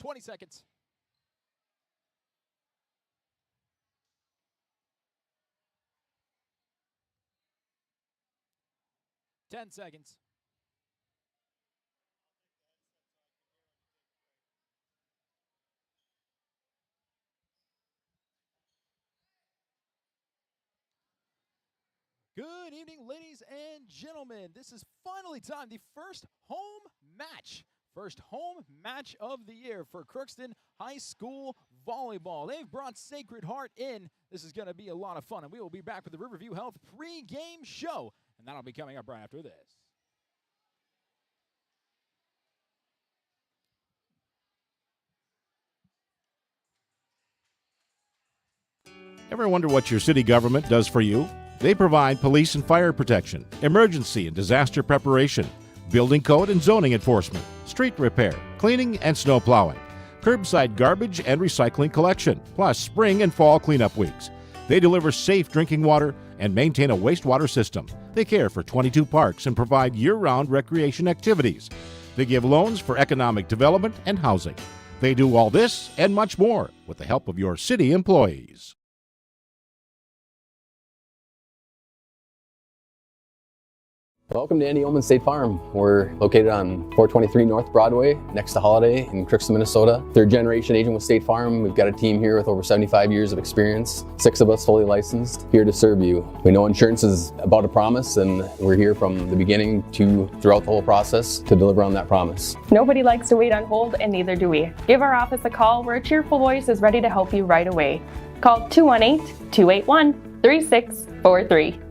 20 seconds. 10 seconds. Good evening, ladies and gentlemen. This is finally time, the first home match of the year for Crookston High School Volleyball. They've brought Sacred Heart in. This is going to be a lot of fun, and we will be back with the Riverview Health pregame show, and that'll be coming up right after this. Ever wonder what your city government does for you? They provide police and fire protection, emergency and disaster preparation, building code and zoning enforcement, street repair, cleaning and snow plowing, curbside garbage and recycling collection, plus spring and fall cleanup weeks. They deliver safe drinking water and maintain a wastewater system. They care for 22 parks and provide year-round recreation activities. They give loans for economic development and housing. They do all this and much more with the help of your city employees. Welcome to Andy Oman State Farm. We're located on 423 North Broadway, next to Holiday in Crookston, Minnesota. Third generation agent with State Farm. We've got a team here with over 75 years of experience, 6 of us fully licensed, here to serve you. We know insurance is about a promise, and we're here from the beginning to throughout the whole process to deliver on that promise. Nobody likes to wait on hold, and neither do we. Give our office a call where a cheerful voice is ready to help you right away. Call 218-281-3643.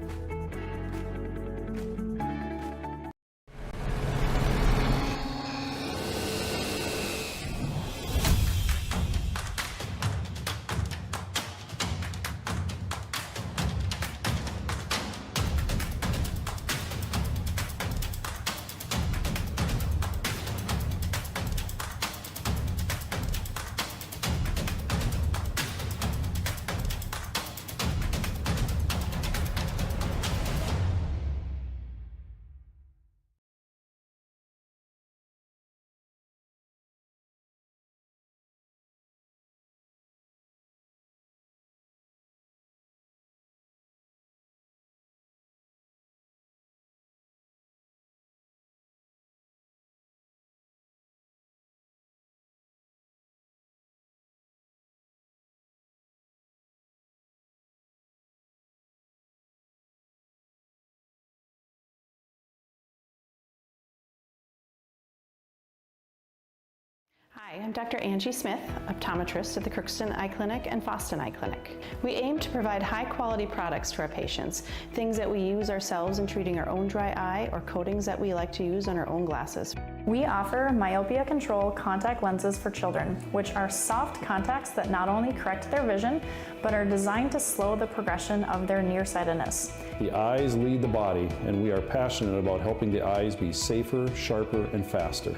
Hi, I'm Dr. Angie Smith, optometrist at the Crookston Eye Clinic and Foston Eye Clinic. We aim to provide high-quality products to our patients, things that we use ourselves in treating our own dry eye or coatings that we like to use on our own glasses. We offer myopia control contact lenses for children, which are soft contacts that not only correct their vision, but are designed to slow the progression of their nearsightedness. The eyes lead the body, and we are passionate about helping the eyes be safer, sharper, and faster.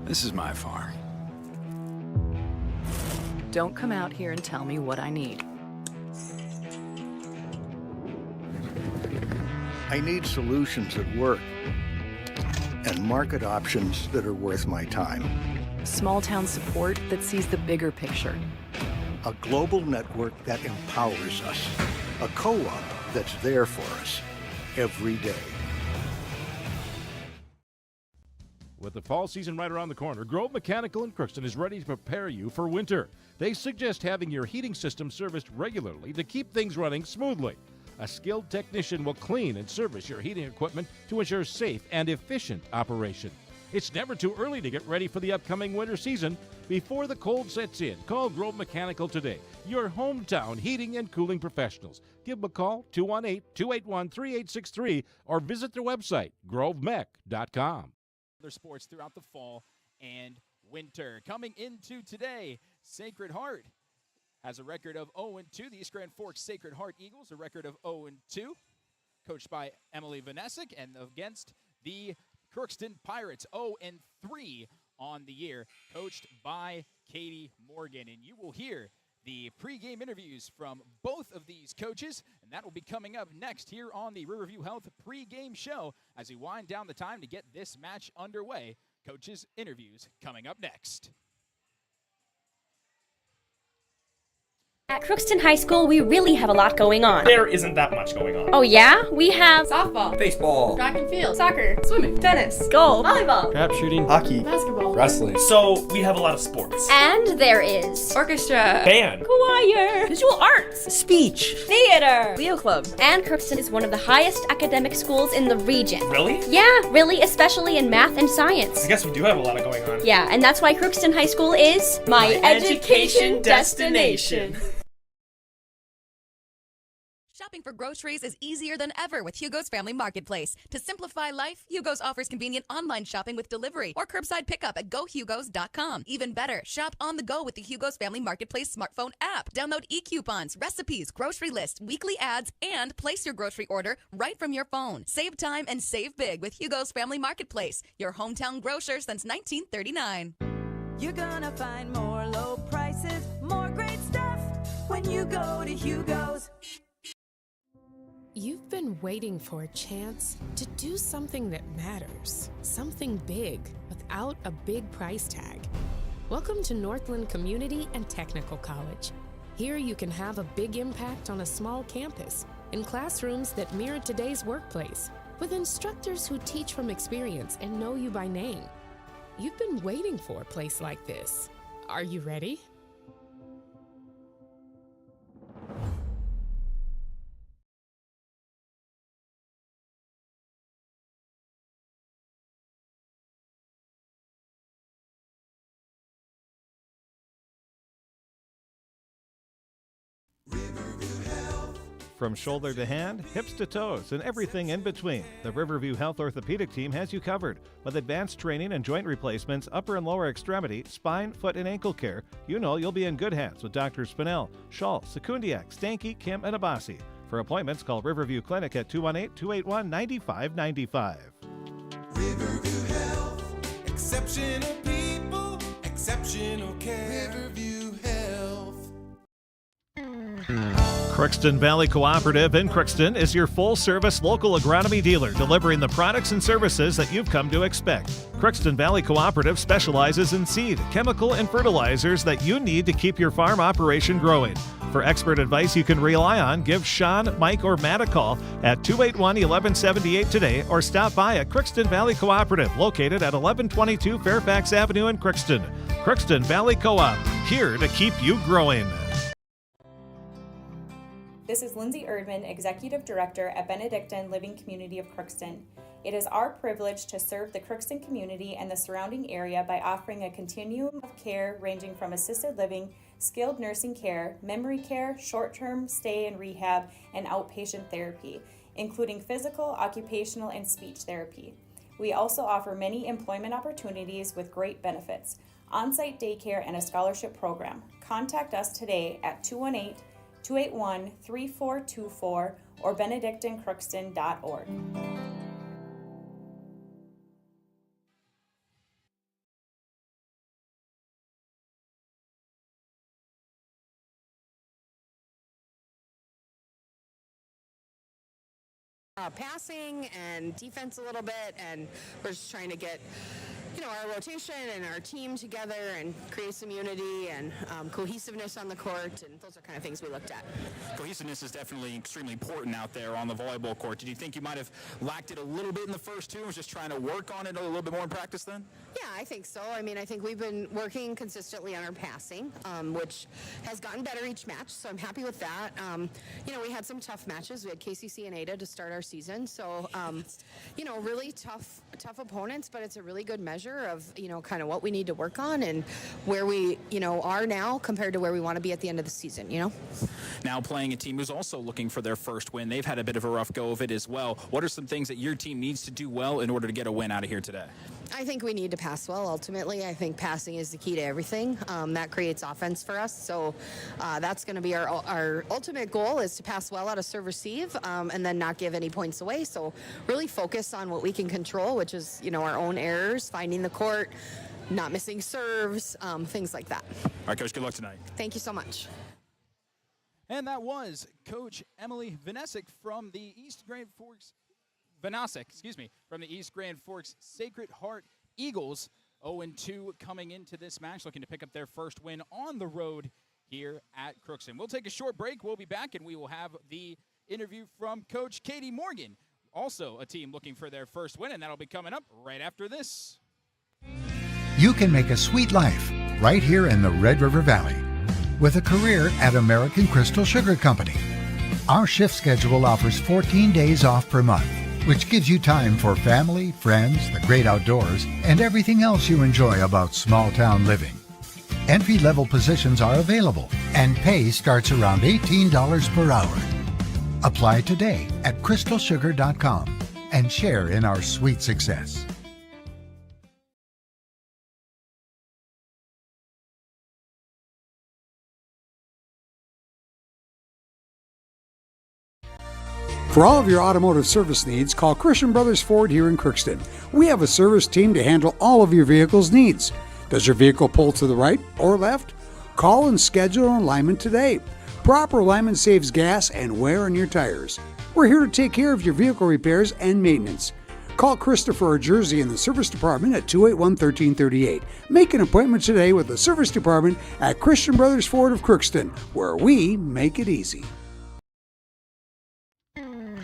This is my farm. Don't come out here and tell me what I need. I need solutions that work and market options that are worth my time. Small town support that sees the bigger picture. A global network that empowers us. A co-op that's there for us every day. With the fall season right around the corner, Grove Mechanical in Crookston is ready to prepare you for winter. They suggest having your heating system serviced regularly to keep things running smoothly. A skilled technician will clean and service your heating equipment to ensure safe and efficient operation. It's never too early to get ready for the upcoming winter season. Before the cold sets in, call Grove Mechanical today, your hometown heating and cooling professionals. Give them a call, 218-281-3863, or visit their website, grovemech.com. Sports throughout the fall and winter. Coming into today, Sacred Heart has a record of 0-2. The East Grand Forks Sacred Heart Eagles, a record of 0-2, coached by Emily Vanessic, and against the Crookston Pirates, 0-3 on the year, coached by Katie Morgan. And you will hear the pregame interviews from both of these coaches, and that will be coming up next here on the Riverview Health pregame show as we wind down the time to get this match underway. Coaches' interviews coming up next. At Crookston High School, we really have a lot going on. There isn't that much going on. Oh yeah? We have softball, baseball, track and field, soccer, swimming, tennis, golf, volleyball, trap shooting, hockey, basketball, wrestling. So we have a lot of sports. And there is orchestra, band, choir, visual arts, speech, theater, Leo Club. And Crookston is one of the highest academic schools in the region. Really? Yeah, really, especially in math and science. I guess we do have a lot going on. Yeah, and that's why Crookston High School is my education destination. Shopping for groceries is easier than ever with Hugo's Family Marketplace. To simplify life, Hugo's offers convenient online shopping with delivery or curbside pickup at gohugos.com. Even better, shop on the go with the Hugo's Family Marketplace smartphone app. Download e-coupons, recipes, grocery lists, weekly ads, and place your grocery order right from your phone. Save time and save big with Hugo's Family Marketplace, your hometown grocer since 1939. You're gonna find more low prices, more great stuff when you go to Hugo's. You've been waiting for a chance to do something that matters, something big without a big price tag. Welcome to Northland Community and Technical College. Here you can have a big impact on a small campus, in classrooms that mirror today's workplace, with instructors who teach from experience and know you by name. You've been waiting for a place like this. Are you ready? From shoulder to hand, hips to toes, and everything in between, the Riverview Health Orthopedic Team has you covered. With advanced training and joint replacements, upper and lower extremity, spine, foot, and ankle care, you know you'll be in good hands with Drs. Spinell, Schall, Sekundiak, Stanky, Kim, and Abasi. For appointments, call Riverview Clinic at 218-281-9595. Riverview Health, exceptional people, exceptional care. Riverview Health. Crookston Valley Cooperative in Crookston is your full-service local agronomy dealer, delivering the products and services that you've come to expect. Crookston Valley Cooperative specializes in seed, chemical, and fertilizers that you need to keep your farm operation growing. For expert advice you can rely on, give Sean, Mike, or Matt a call at 281-1178 today or stop by at Crookston Valley Cooperative, located at 1122 Fairfax Avenue in Crookston. Crookston Valley Co-op, here to keep you growing. This is Lindsay Erdman, Executive Director at Benedictine Living Community of Crookston. It is our privilege to serve the Crookston community and the surrounding area by offering a continuum of care ranging from assisted living, skilled nursing care, memory care, short-term stay and rehab, and outpatient therapy, including physical, occupational, and speech therapy. We also offer many employment opportunities with great benefits, on-site daycare, and a scholarship program. Contact us today at 218-281-3424 or benedictinecrookston.org. Passing and defense a little bit, and we're just trying to get our rotation and our team together and create some unity and cohesiveness on the court, and those are kind of things we looked at. Cohesiveness is definitely extremely important out there on the volleyball court. Did you think you might have lacked it a little bit in the first two and was just trying to work on it a little bit more in practice then? Yeah, I think so. I think we've been working consistently on our passing, which has gotten better each match, so I'm happy with that. We had some tough matches. We had KCC and Ada to start our season, so really tough opponents, but it's a really good measure of kind of what we need to work on and where we are now compared to where we want to be at the end of the season. Now playing a team who's also looking for their first win. They've had a bit of a rough go of it as well. What are some things that your team needs to do well in order to get a win out of here today? I think we need to pass well. Ultimately, I think passing is the key to everything. That creates offense for us, so that's going to be our ultimate goal, is to pass well out of serve receive and then not give any points away. So really focus on what we can control, which is our own errors, finding the court, not missing serves, things like that. All right, Coach, good luck tonight. Thank you so much. And that was Coach Emily Vanasic from the East Grand Forks, from the East Grand Forks Sacred Heart Eagles. 0-2 coming into this match, looking to pick up their first win on the road here at Crookston. We'll take a short break. We'll be back, and we will have the interview from Coach Katie Morgan, also a team looking for their first win, and that'll be coming up right after this. You can make a sweet life right here in the Red River Valley with a career at American Crystal Sugar Company. Our shift schedule offers 14 days off per month, which gives you time for family, friends, the great outdoors, and everything else you enjoy about small town living. Entry-level positions are available, and pay starts around $18 per hour. Apply today at crystalsugar.com and share in our sweet success. For all of your automotive service needs, call Christian Brothers Ford here in Crookston. We have a service team to handle all of your vehicle's needs. Does your vehicle pull to the right or left? Call and schedule an alignment today. Proper alignment saves gas and wear on your tires. We're here to take care of your vehicle repairs and maintenance. Call Christopher or Jersey in the service department at 281-1338. Make an appointment today with the service department at Christian Brothers Ford of Crookston, where we make it easy.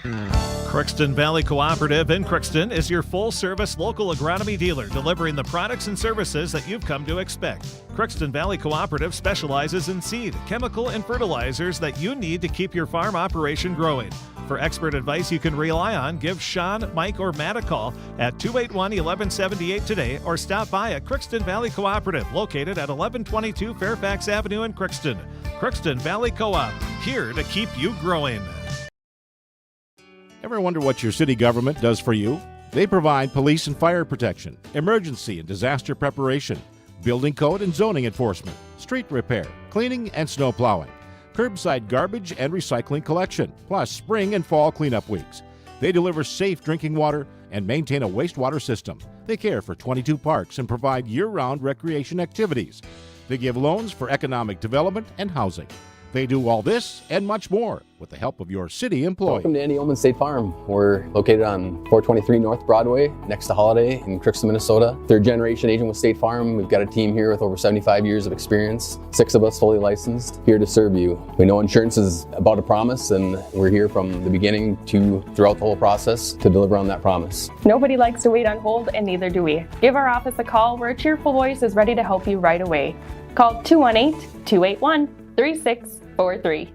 Crookston Valley Cooperative in Crookston is your full-service local agronomy dealer, delivering the products and services that you've come to expect. Crookston Valley Cooperative specializes in seed, chemical, and fertilizers that you need to keep your farm operation growing. For expert advice you can rely on, give Sean, Mike, or Matt a call at 281-1178 today, or stop by at Crookston Valley Cooperative, located at 1122 Fairfax Avenue in Crookston. Crookston Valley Co-op, here to keep you growing. Ever wonder what your city government does for you? They provide police and fire protection, emergency and disaster preparation, building code and zoning enforcement, street repair, cleaning and snow plowing, curbside garbage and recycling collection, plus spring and fall cleanup weeks. They deliver safe drinking water and maintain a wastewater system. They care for 22 parks and provide year-round recreation activities. They give loans for economic development and housing. They do all this and much more with the help of your city employees. Welcome to Andy Ullman State Farm. We're located on 423 North Broadway, next to Holiday in Crookston, Minnesota. Third generation agent with State Farm. We've got a team here with over 75 years of experience. 6 of us fully licensed, here to serve you. We know insurance is about a promise, and we're here from the beginning to throughout the whole process to deliver on that promise. Nobody likes to wait on hold, and neither do we. Give our office a call. We're a cheerful voice is ready to help you right away. Call 218-281-3643.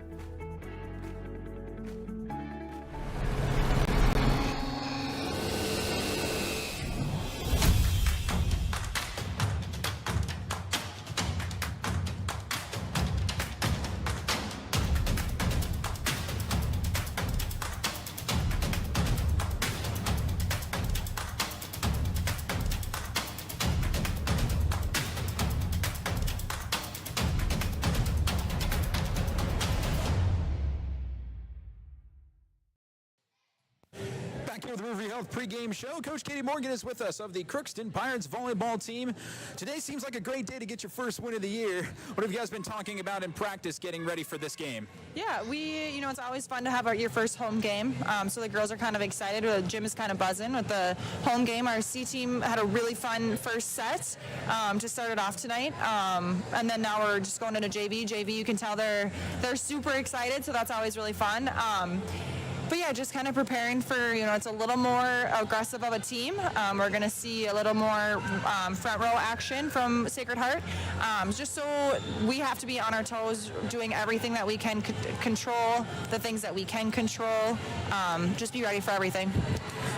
Back here with the Riverview Health pregame show. Coach Katie Morgan is with us of the Crookston Pirates Volleyball team. Today seems like a great day to get your first win of the year. What have you guys been talking about in practice getting ready for this game? Yeah, it's always fun to have your first home game. So the girls are kind of excited. The gym is kind of buzzing with the home game. Our C team had a really fun first set to start it off tonight. And then now we're just going into JV. JV, you can tell they're super excited, so that's always really fun. But yeah, just kind of preparing for, it's a little more aggressive of a team. We're going to see a little more front row action from Sacred Heart. Just so we have to be on our toes, doing everything that we can control, the things that we can control. Just be ready for everything.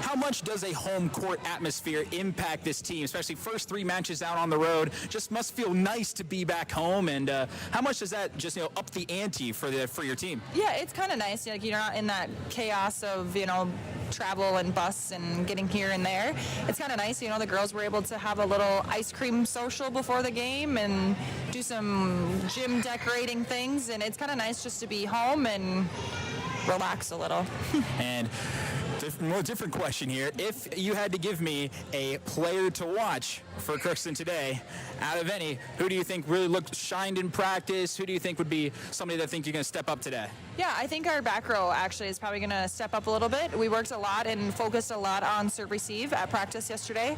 How much does a home court atmosphere impact this team, especially first 3 matches out on the road? Just must feel nice to be back home. And how much does that just up the ante for your team? Yeah, it's kind of nice. You're not in that chaos of travel and bus and getting here and there. It's kind of nice. The girls were able to have a little ice cream social before the game and do some gym decorating things. And it's kind of nice just to be home and relax a little. And different question here. If you had to give me a player to watch for Crookston today, out of any, who do you think really shined in practice? Who do you think would be somebody that think you're going to step up today? Yeah, I think our back row actually is probably going to step up a little bit. We worked a lot and focused a lot on serve receive at practice yesterday.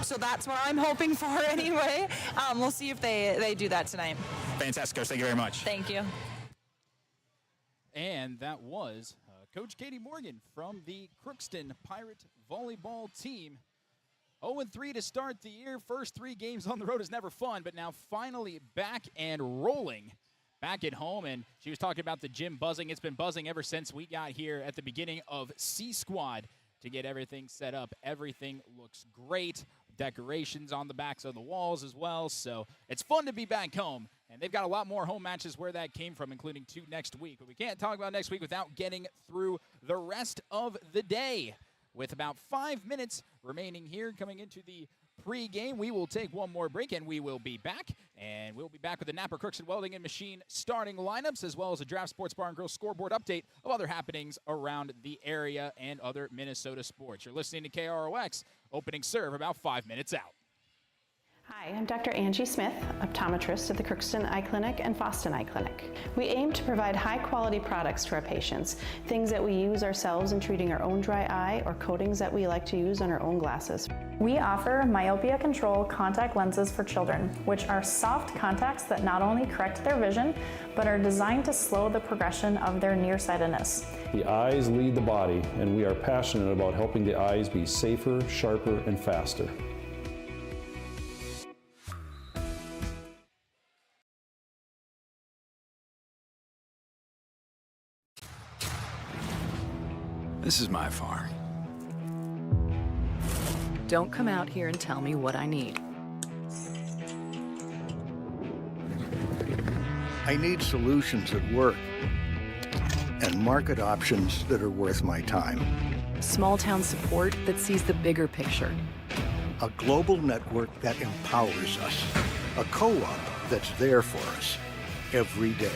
So that's what I'm hoping for anyway. We'll see if they do that tonight. Fantastic, Coach. Thank you very much. Thank you. And that was Coach Katie Morgan from the Crookston Pirate Volleyball team. 0-3 to start the year. First 3 games on the road is never fun, but now finally back and rolling back at home. And she was talking about the gym buzzing. It's been buzzing ever since we got here at the beginning of C-Squad to get everything set up. Everything looks great. Decorations on the backs of the walls as well. So it's fun to be back home. And they've got a lot more home matches where that came from, including 2 next week. But we can't talk about next week without getting through the rest of the day. With about 5 minutes remaining here coming into the pregame, we will take one more break and we will be back. And we'll be back with the Napper Crookston Welding and Machine starting lineups, as well as a Draft Sports Bar and Grill scoreboard update of other happenings around the area and other Minnesota sports. You're listening to KROX, opening serve about 5 minutes out. Hi, I'm Dr. Angie Smith, optometrist at the Crookston Eye Clinic and Foston Eye Clinic. We aim to provide high-quality products to our patients, things that we use ourselves in treating our own dry eye or coatings that we like to use on our own glasses. We offer myopia control contact lenses for children, which are soft contacts that not only correct their vision, but are designed to slow the progression of their nearsightedness. The eyes lead the body, and we are passionate about helping the eyes be safer, sharper, and faster. This is my farm. Don't come out here and tell me what I need. I need solutions that work and market options that are worth my time. Small town support that sees the bigger picture. A global network that empowers us. A co-op that's there for us every day.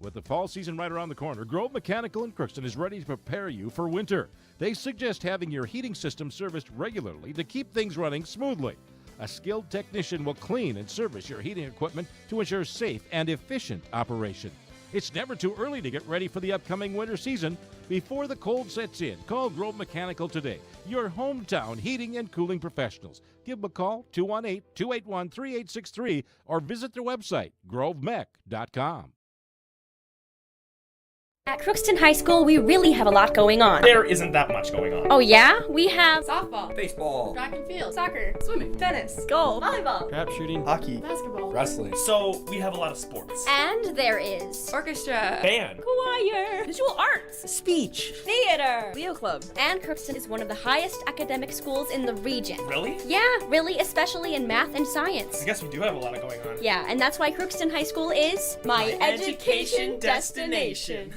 With the fall season right around the corner, Grove Mechanical in Crookston is ready to prepare you for winter. They suggest having your heating system serviced regularly to keep things running smoothly. A skilled technician will clean and service your heating equipment to ensure safe and efficient operation. It's never too early to get ready for the upcoming winter season. Before the cold sets in, call Grove Mechanical today, your hometown heating and cooling professionals. Give them a call, 218-281-3863, or visit their website, grovemech.com. At Crookston High School, we really have a lot going on. There isn't that much going on. Oh yeah? We have softball, baseball, track and field, soccer, swimming, tennis, golf, volleyball, trap shooting, hockey, basketball, wrestling. So we have a lot of sports. and there is orchestra, Band, choir, visual arts, speech, theater, Leo Club. and Crookston is one of the highest academic schools in the region. Really? Yeah, really, especially in math and science. I guess we do have a lot going on. Yeah, and that's why Crookston High School is My education destination.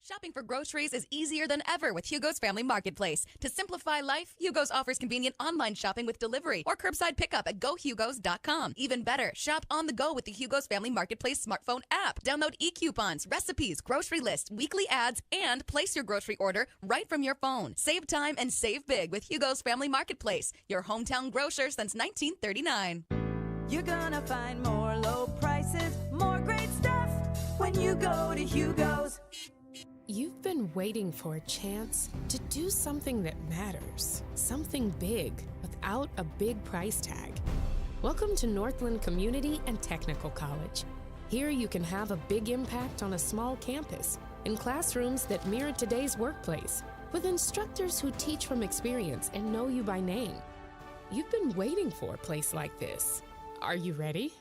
Shopping for groceries is easier than ever with Hugo's Family Marketplace. To simplify life, Hugo's offers convenient online shopping with delivery or curbside pickup at gohugos.com. Even better, shop on the go with the Hugo's Family Marketplace smartphone app. Download e-coupons, recipes, grocery lists, weekly ads, and place your grocery order right from your phone. Save time and save big with Hugo's Family Marketplace, your hometown grocer since 1939. You're gonna find more low prices, more great stuff when you go to Hugo's. You've been waiting for a chance to do something that matters, something big without a big price tag. Welcome to Northland Community and Technical College. Here you can have a big impact on a small campus in classrooms that mirror today's workplace, with instructors who teach from experience and know you by name. You've been waiting for a place like this. Are you ready?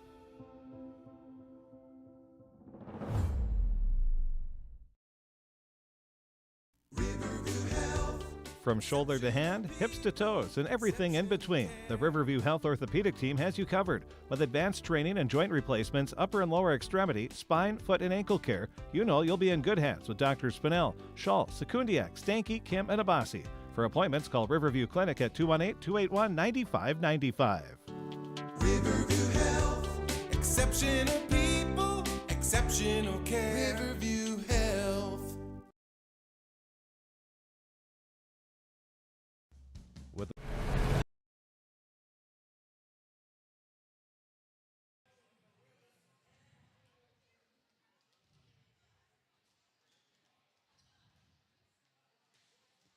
From shoulder to hand, hips to toes, and everything in between, the Riverview Health Orthopedic Team has you covered. With advanced training and joint replacements, upper and lower extremity, spine, foot, and ankle care, you know you'll be in good hands with Drs. Spinell, Schall, Sekundiak, Stanky, Kim, and Abasi. For appointments, call Riverview Clinic at 218-281-9595. Riverview Health, exceptional people, exceptional exceptional care. Riverview Health.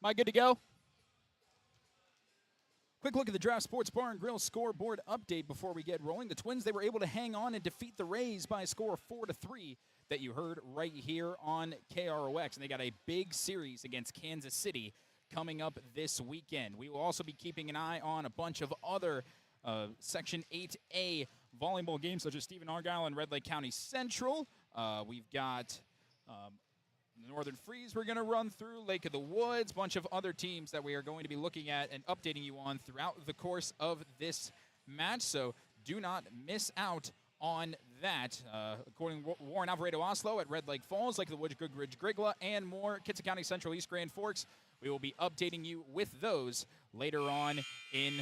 Am I good to go? Quick look at the Draft Sports Bar and Grill scoreboard update before we get rolling. The Twins, they were able to hang on and defeat the Rays by a score of 4-3 that you heard right here on KROX. And they got a big series against Kansas City coming up this weekend. We will also be keeping an eye on a bunch of other Section 8A volleyball games, such as Stephen Argyle and Red Lake County Central. We've got Northern Freeze we're going to run through, Lake of the Woods, bunch of other teams that we are going to be looking at and updating you on throughout the course of this match. So do not miss out on that. According to Warren Alvarado Oslo at Red Lake Falls, Lake of the Woods, Goodridge, Grigla, and more, Kitson County Central, East Grand Forks. We will be updating you with those later on in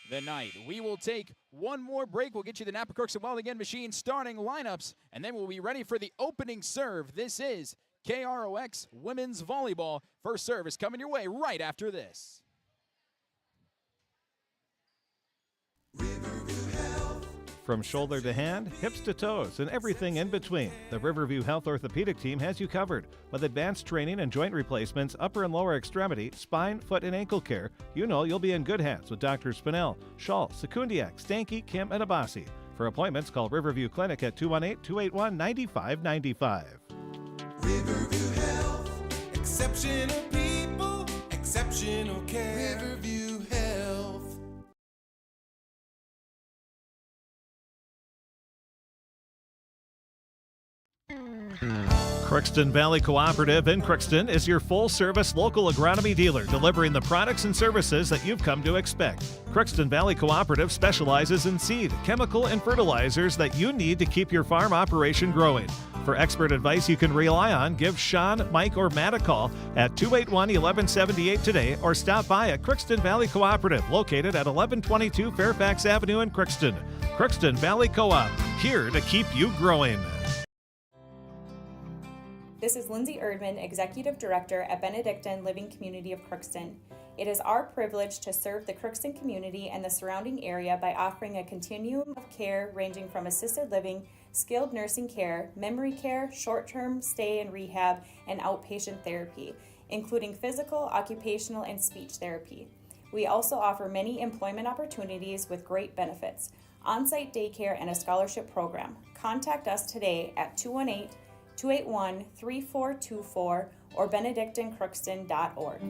the night. We will take one more break. We'll get you the Napa Crookston Welding and Machine starting lineups, and then we'll be ready for the opening serve. This is KROX Women's Volleyball. First serve is coming your way right after this. From shoulder to hand, hips to toes, and everything in between, the Riverview Health Orthopedic Team has you covered. With advanced training and joint replacements, upper and lower extremity, spine, foot, and ankle care, you know you'll be in good hands with Drs. Spinell, Schall, Sekundiak, Stanky, Kim, and Abasi. For appointments, call Riverview Clinic at 218-281-9595. Riverview Health. Exceptional people, exceptional care. Riverview Health. Crookston Valley Cooperative in Crookston is your full-service local agronomy dealer, delivering the products and services that you've come to expect. Crookston Valley Cooperative specializes in seed, chemical, and fertilizers that you need to keep your farm operation growing. For expert advice you can rely on, give Sean, Mike, or Matt a call at 281-1178 today or stop by at Crookston Valley Cooperative, located at 1122 Fairfax Avenue in Crookston. Crookston Valley Co-op, here to keep you growing. This is Lindsay Erdman, Executive Director at Benedictine Living Community of Crookston. It is our privilege to serve the Crookston community and the surrounding area by offering a continuum of care ranging from assisted living, skilled nursing care, memory care, short-term stay and rehab, and outpatient therapy, including physical, occupational, and speech therapy. We also offer many employment opportunities with great benefits, on-site daycare, and a scholarship program. Contact us today at 218-281-3424 or benedictinecrookston.org.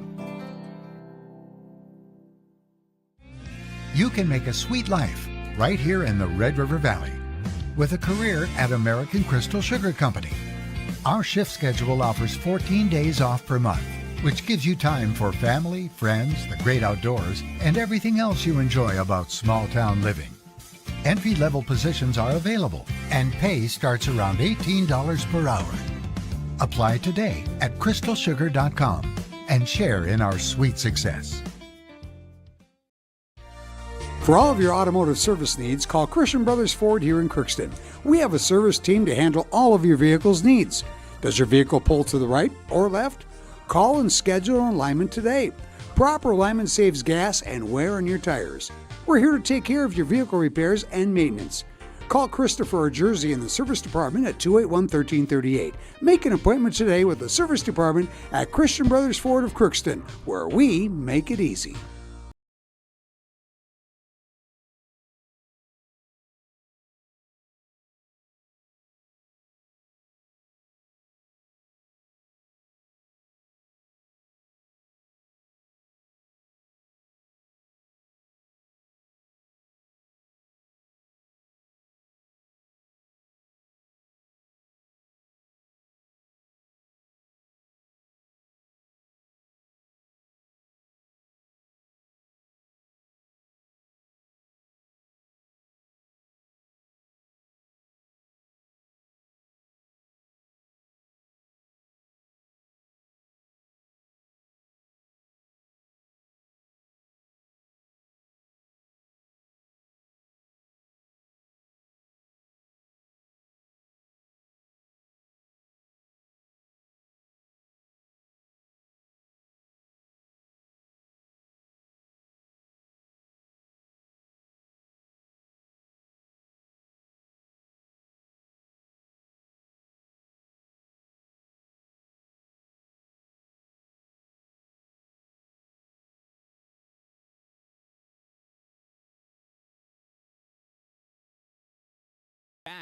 You can make a sweet life right here in the Red River Valley with a career at American Crystal Sugar Company. Our shift schedule offers 14 days off per month, which gives you time for family, friends, the great outdoors, and everything else you enjoy about small town living. Entry-level positions are available, and pay starts around $18 per hour. Apply today at crystalsugar.com and share in our sweet success. For all of your automotive service needs, call Christian Brothers Ford here in Crookston. We have a service team to handle all of your vehicle's needs. Does your vehicle pull to the right or left? Call and schedule an alignment today. Proper alignment saves gas and wear on your tires. We're here to take care of your vehicle repairs and maintenance. Call Christopher or Jersey in the service department at 281-1338. Make an appointment today with the service department at Christian Brothers Ford of Crookston, where we make it easy.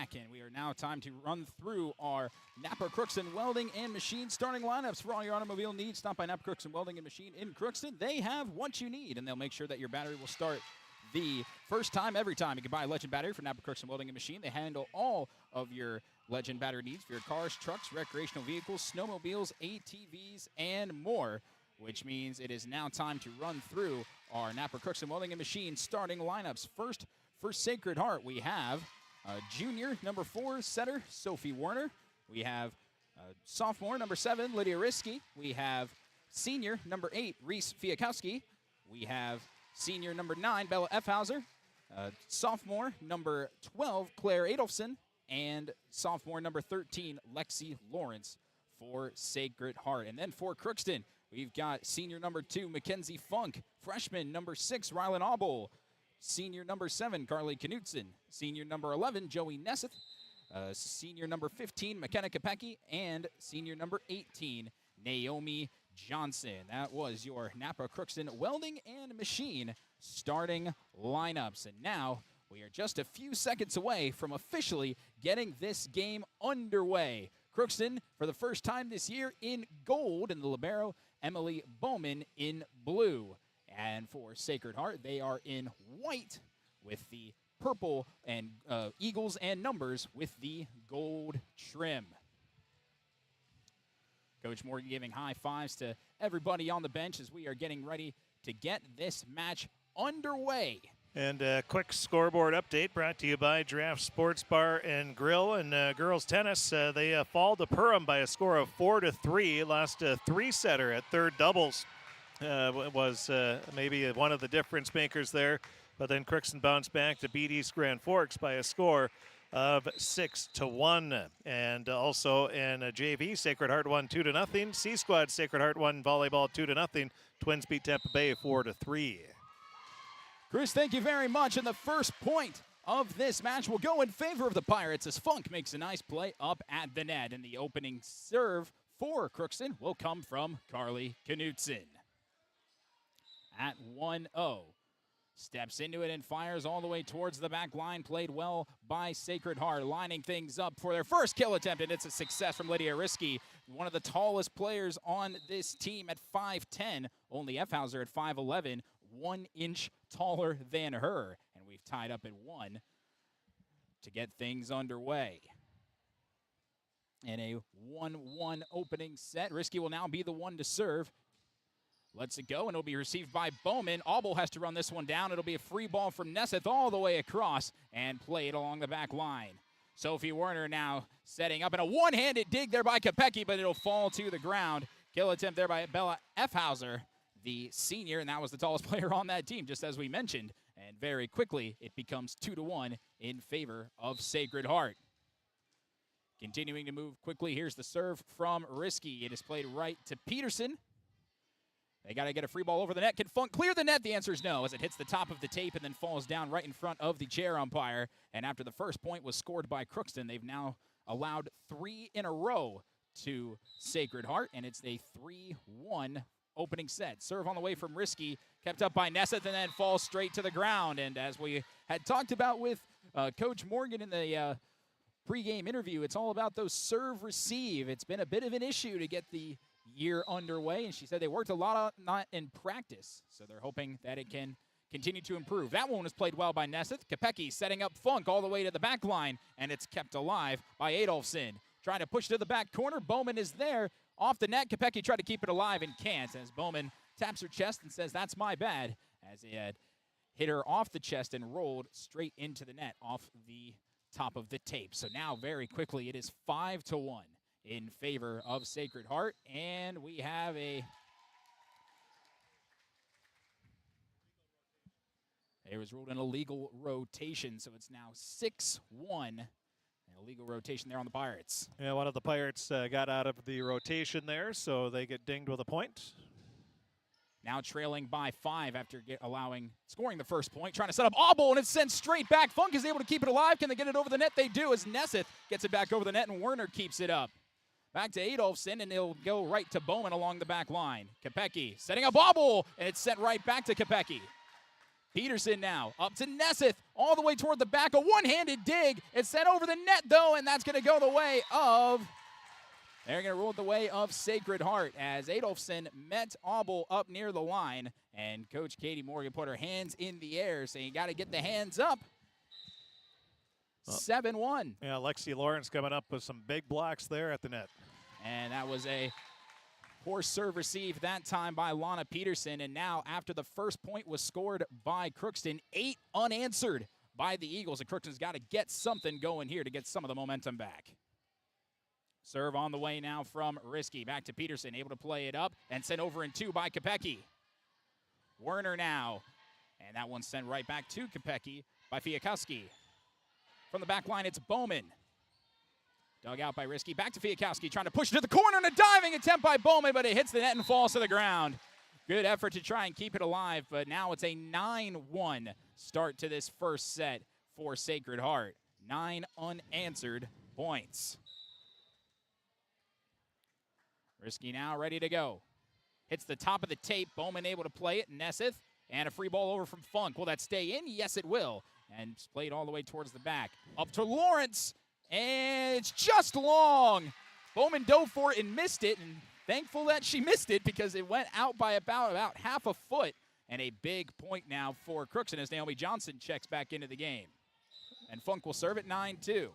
back, and we are now time to run through our Napa Crookston Welding and Machine starting lineups. For all your automobile needs, stop by Napa Crookston Welding and Machine in Crookston. They have what you need, and they'll make sure that your battery will start the first time, every time. You can buy a Legend battery for Napa Crookston Welding and Machine. They handle all of your Legend battery needs for your cars, trucks, recreational vehicles, snowmobiles, ATVs, and more, which means it is now time to run through our Napa Crookston Welding and Machine starting lineups. First, for Sacred Heart, we have junior, number 4, setter, Sophie Warner. We have sophomore, number 7, Lydia Risky. We have senior, number 8, Reese Fiakowski. We have senior, number 9, Bella Effhauser. Sophomore, number 12, Claire Adolfson. And sophomore, number 13, Lexi Lawrence for Sacred Heart. And then for Crookston, we've got senior number 2, Mackenzie Funk. Freshman, number 6, Rylan Auble. Senior number 7, Carly Knutson. Senior number 11, Joey Nesseth. Senior number 15, McKenna Kopecky. And senior number 18, Naomi Johnson. That was your Napa Crookston Welding and Machine starting lineups. And now we are just a few seconds away from officially getting this game underway. Crookston, for the first time this year, in gold, and the libero, Emily Bowman, in blue. And for Sacred Heart, they are in white with the purple and eagles and numbers with the gold trim. Coach Morgan giving high fives to everybody on the bench as we are getting ready to get this match underway. And a quick scoreboard update brought to you by Giraffe Sports Bar and Grill. And girls tennis, they fall to Perham by a score of 4-3. Lost a 3-setter at third doubles. Was maybe one of the difference makers there. But then Crookston bounced back to beat East Grand Forks by a score of 6-1. And also in JV, Sacred Heart won 2-0. C Squad Sacred Heart won volleyball 2-0. Twins beat Tampa Bay 4-3. Chris, thank you very much. And the first point of this match will go in favor of the Pirates as Funk makes a nice play up at the net. And the opening serve for Crookston will come from Carly Knutson. At 1-0. Steps into it and fires all the way towards the back line. Played well by Sacred Heart, lining things up for their first kill attempt, and it's a success from Lydia Risky, one of the tallest players on this team at 5'10". Only Effhauser at 5'11", 1 inch taller than her. And we've tied up at 1 to get things underway. In a 1-1 opening set, Risky will now be the one to serve. Lets it go, and it'll be received by Bowman. Auble has to run this one down. It'll be a free ball from Nesseth all the way across and played along the back line. Sophie Werner now setting up, and a one-handed dig there by Kopecky, but it'll fall to the ground. Kill attempt there by Bella Effhauser, the senior, and that was the tallest player on that team, just as we mentioned. And very quickly, it becomes 2-1 in favor of Sacred Heart. Continuing to move quickly, here's the serve from Risky. It is played right to Peterson. They got to get a free ball over the net. Can Funk clear the net? The answer is no, as it hits the top of the tape and then falls down right in front of the chair umpire. And after the first point was scored by Crookston, they've now allowed 3 in a row to Sacred Heart, and it's a 3-1 opening set. Serve on the way from Risky, kept up by Nesseth, and then falls straight to the ground. And as we had talked about with Coach Morgan in the pregame interview, it's all about those serve-receive. It's been a bit of an issue to get the year underway, and she said they worked a lot on it in practice, so they're hoping that it can continue to improve. That one was played well by Nesseth. Kopecky setting up Funk all the way to the back line, and it's kept alive by Adolfson. Trying to push to the back corner. Bowman is there. Off the net, Kopecky tried to keep it alive and can't, as Bowman taps her chest and says, "That's my bad," as it had hit her off the chest and rolled straight into the net off the top of the tape. So now, very quickly, it is 5-1. In favor of Sacred Heart, and we have it was ruled an illegal rotation, so it's now 6-1. An illegal rotation there on the Pirates. Yeah, one of the Pirates got out of the rotation there, so they get dinged with a point. Now trailing by 5 after scoring the first point, trying to set up Auble, and it's sent straight back. Funk is able to keep it alive. Can they get it over the net? They do, as Nesseth gets it back over the net, and Werner keeps it up. Back to Adolfson, and it'll go right to Bowman along the back line. Kopecky setting up Auble, and it's sent right back to Kopecky. Peterson now up to Nesseth, all the way toward the back. A one-handed dig. It's sent over the net, though, and that's going to go the way of... They're going to rule it the way of Sacred Heart as Adolphson met Auble up near the line. And Coach Katie Morgan put her hands in the air, saying you got to get the hands up. 7-1. Yeah, Lexi Lawrence coming up with some big blocks there at the net. And that was a poor serve receive that time by Lana Peterson. And now, after the first point was scored by Crookston, 8 unanswered by the Eagles. And Crookston's got to get something going here to get some of the momentum back. Serve on the way now from Risky. Back to Peterson, able to play it up and sent over in 2 by Kopecky. Werner now. And that one sent right back to Kopecky by Fiakowski. From the back line, it's Bowman. Dug out by Risky. Back to Fiakowski, trying to push it to the corner, and a diving attempt by Bowman, but it hits the net and falls to the ground. Good effort to try and keep it alive, but now it's a 9-1 start to this first set for Sacred Heart. 9 unanswered points. Risky now ready to go. Hits the top of the tape. Bowman able to play it. Nesseth, and a free ball over from Funk. Will that stay in? Yes, it will. And it's played all the way towards the back. Up to Lawrence, and it's just long. Bowman dove for it and missed it, and thankful that she missed it because it went out by about half a foot. And a big point now for Crookston as Naomi Johnson checks back into the game. And Funk will serve at 9-2.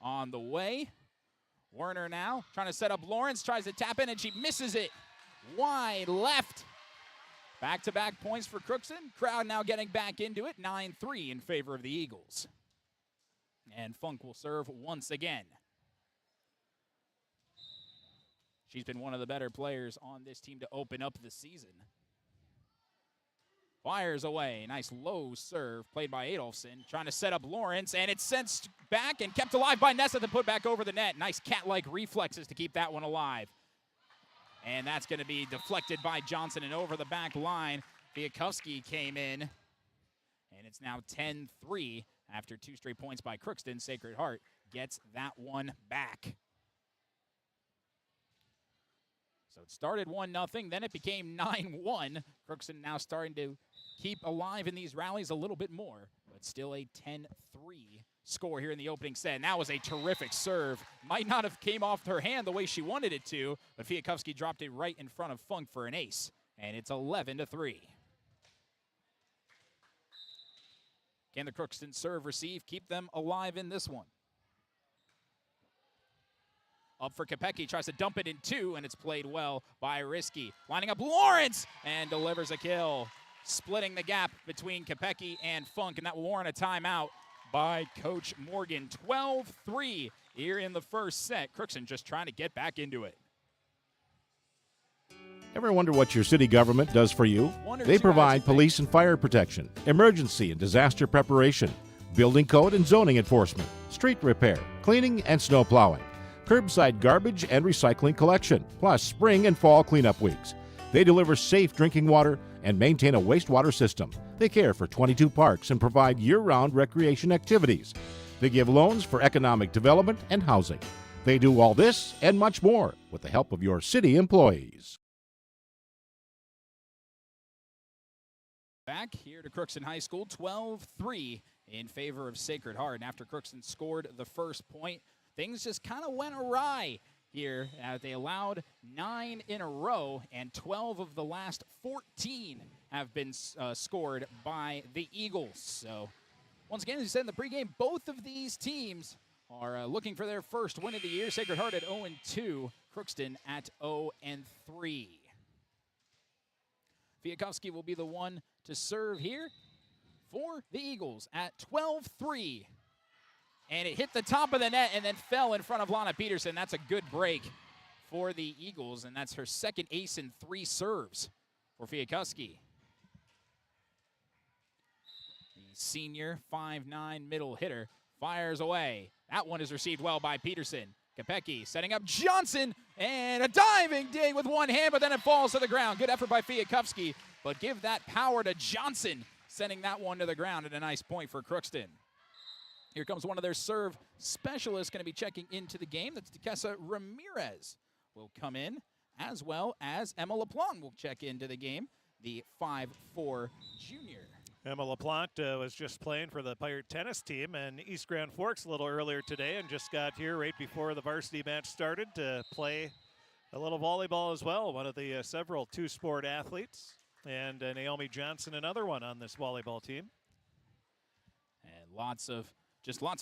On the way, Werner now trying to set up Lawrence, tries to tap in, and she misses it. Wide left. Back-to-back points for Crookston. Crowd now getting back into it. 9-3 in favor of the Eagles. And Funk will serve once again. She's been one of the better players on this team to open up the season. Fires away. Nice low serve played by Adolphson. Trying to set up Lawrence, and it's sent back and kept alive by Nesseth and put back over the net. Nice cat-like reflexes to keep that one alive. And that's going to be deflected by Johnson and over the back line. Fiakowski came in, and it's now 10-3 after 2 straight points by Crookston. Sacred Heart gets that one back. So it started 1-0, then it became 9-1. Crookston now starting to keep alive in these rallies a little bit more, but still a 10-3 score here in the opening set. And that was a terrific serve. Might not have came off her hand the way she wanted it to, but Fiakowski dropped it right in front of Funk for an ace, and it's 11-3. Can the Crookston serve receive keep them alive in this one? Up for Kopecky, tries to dump it in 2, and it's played well by Risky. Lining up Lawrence, and delivers a kill. Splitting the gap between Kopecky and Funk, and that will warrant a timeout by Coach Morgan. 12-3 here in the first set. Crookston just trying to get back into it. Ever wonder what your city government does for you? They provide police and fire protection, emergency and disaster preparation, building code and zoning enforcement, street repair, cleaning and snow plowing, curbside garbage and recycling collection, plus spring and fall cleanup weeks. They deliver safe drinking water and maintain a wastewater system. They care for 22 parks and provide year-round recreation activities. They give loans for economic development and housing. They do all this and much more with the help of your city employees. Back here to Crookston High School, 12-3 in favor of Sacred Heart. And after Crookston scored the first point, things just kind of went awry here. They allowed 9 in a row, and 12 of the last 14 have been scored by the Eagles. So, once again, as you said in the pregame, both of these teams are looking for their first win of the year. Sacred Heart at 0-2, Crookston at 0-3. Fiakowski will be the one to serve here for the Eagles at 12-3. And it hit the top of the net and then fell in front of Lana Peterson. That's a good break for the Eagles, and that's her second ace in 3 serves for Fiakowski. The senior 5'9" middle hitter fires away. That one is received well by Peterson. Kopecky setting up Johnson, and a diving dig with one hand, but then it falls to the ground. Good effort by Fiakowski, but give that power to Johnson, sending that one to the ground, and a nice point for Crookston. Here comes one of their serve specialists going to be checking into the game. That's Tekesa Ramirez will come in as well as Emma LaPlante will check into the game, the 5'4" junior. Emma LaPlante was just playing for the Pirate tennis team in East Grand Forks a little earlier today and just got here right before the varsity match started to play a little volleyball as well. One of the several two-sport athletes. And Naomi Johnson, another one on this volleyball team. And lots of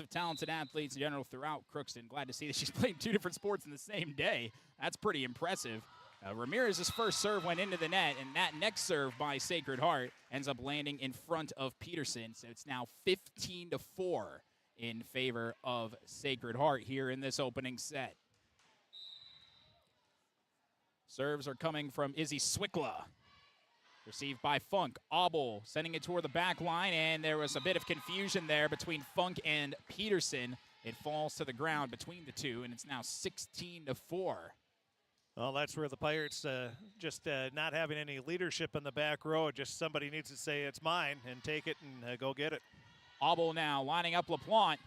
talented athletes in general throughout Crookston. Glad to see that she's playing 2 different sports in the same day. That's pretty impressive. Ramirez's first serve went into the net, and that next serve by Sacred Heart ends up landing in front of Peterson. So it's now 15-4 in favor of Sacred Heart here in this opening set. Serves are coming from Izzy Swickla. Received by Funk. Auble sending it toward the back line, and there was a bit of confusion there between Funk and Peterson. It falls to the ground between the two, and it's now 16-4. Well, that's where the Pirates just not having any leadership in the back row. Just somebody needs to say it's mine and take it and go get it. Auble now lining up LaPlante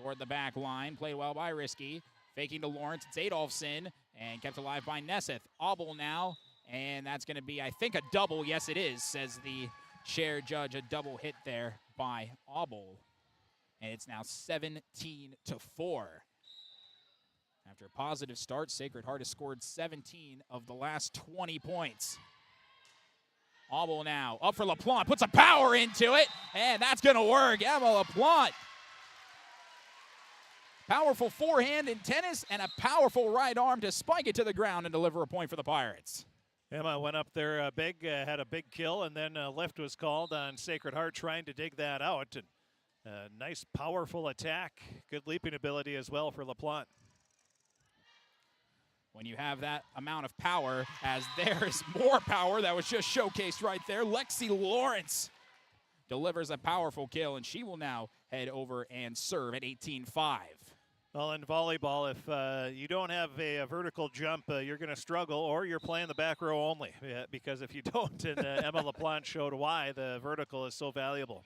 toward the back line. Played well by Risky. Faking to Lawrence. It's Adolphson and kept alive by Nesseth. Auble now, and that's going to be, I think, a double. Yes, it is, says the chair judge. A double hit there by Auble. And it's now 17-4. After a positive start, Sacred Heart has scored 17 of the last 20 points. Auble now up for LaPlante, puts a power into it, and that's going to work. Emma LaPlante. Powerful forehand in tennis and a powerful right arm to spike it to the ground and deliver a point for the Pirates. Emma went up there big, had a big kill, and then a lift was called on Sacred Heart trying to dig that out. And nice, powerful attack. Good leaping ability as well for LaPlante. When you have that amount of power, as there is more power that was just showcased right there, Lexi Lawrence delivers a powerful kill, and she will now head over and serve at 18-5. Well, in volleyball, if you don't have a vertical jump, you're going to struggle, or you're playing the back row only, because if you don't, and Emma LaPlante showed why the vertical is so valuable.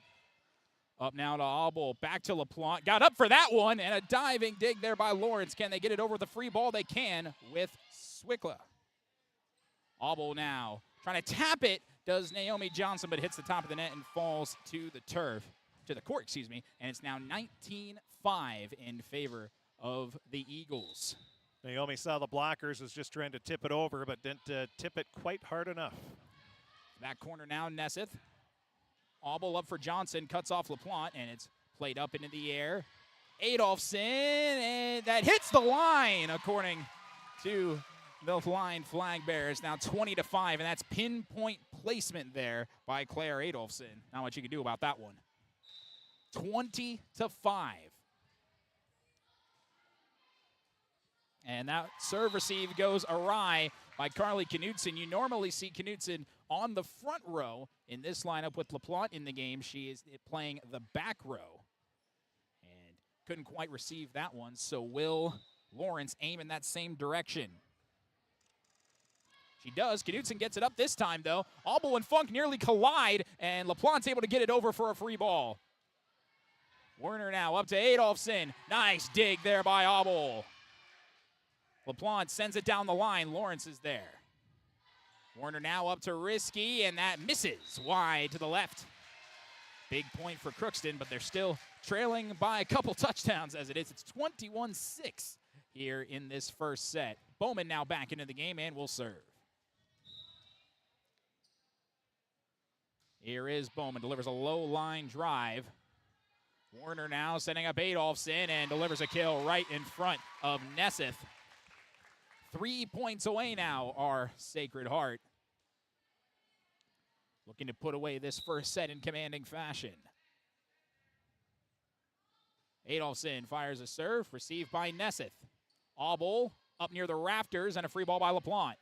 Up now to Auble, back to LaPlante. Got up for that one, and a diving dig there by Lawrence. Can they get it over the free ball? They can with Swickla. Auble now trying to tap it. Does Naomi Johnson, but hits the top of the net and falls to the court, excuse me. And it's now 19-5 in favor of the Eagles. Naomi saw the blockers, was just trying to tip it over, but didn't tip it quite hard enough. Back corner now, Nesseth. Auble up for Johnson, cuts off LaPlante, and it's played up into the air. Adolphson, and that hits the line, according to the line flag bearers. Now 20-5, and that's pinpoint placement there by Claire Adolphson. Not much you can do about that one. 20-5. And that serve receive goes awry by Carly Knutson. You normally see Knutson on the front row. In this lineup with LaPlante in the game, she is playing the back row. And couldn't quite receive that one, so will Lawrence aim in that same direction? She does. Knutson gets it up this time, though. Auble and Funk nearly collide, and LaPlante's able to get it over for a free ball. Werner now up to Adolphson. Nice dig there by Auble. LaPlante sends it down the line. Lawrence is there. Werner now up to Risky, and that misses wide to the left. Big point for Crookston, but they're still trailing by a couple touchdowns as it is. It's 21-6 here in this first set. Bowman now back into the game and will serve. Here is Bowman, delivers a low line drive. Werner now setting up Adolphson and delivers a kill right in front of Nesseth. 3 points away now are Sacred Heart. Looking to put away this first set in commanding fashion. Adolphson fires a serve, received by Nesseth. Auble up near the rafters and a free ball by LaPlante.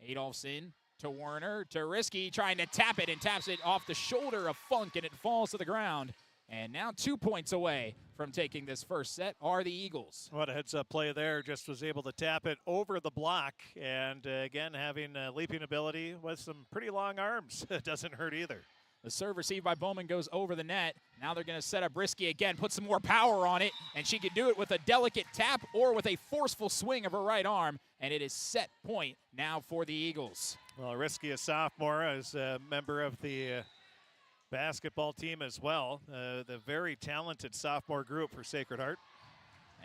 Adolphson to Werner, to Risky, trying to tap it and taps it off the shoulder of Funk, and it falls to the ground. And now 2 points away from taking this first set are the Eagles. What a heads-up play there. Just was able to tap it over the block. And again, having leaping ability with some pretty long arms. It doesn't hurt either. The serve received by Bowman goes over the net. Now they're going to set up Risky again, put some more power on it, and she can do it with a delicate tap or with a forceful swing of her right arm, and it is set point now for the Eagles. Well, Risky, a sophomore, is a member of the basketball team as well. The very talented sophomore group for Sacred Heart.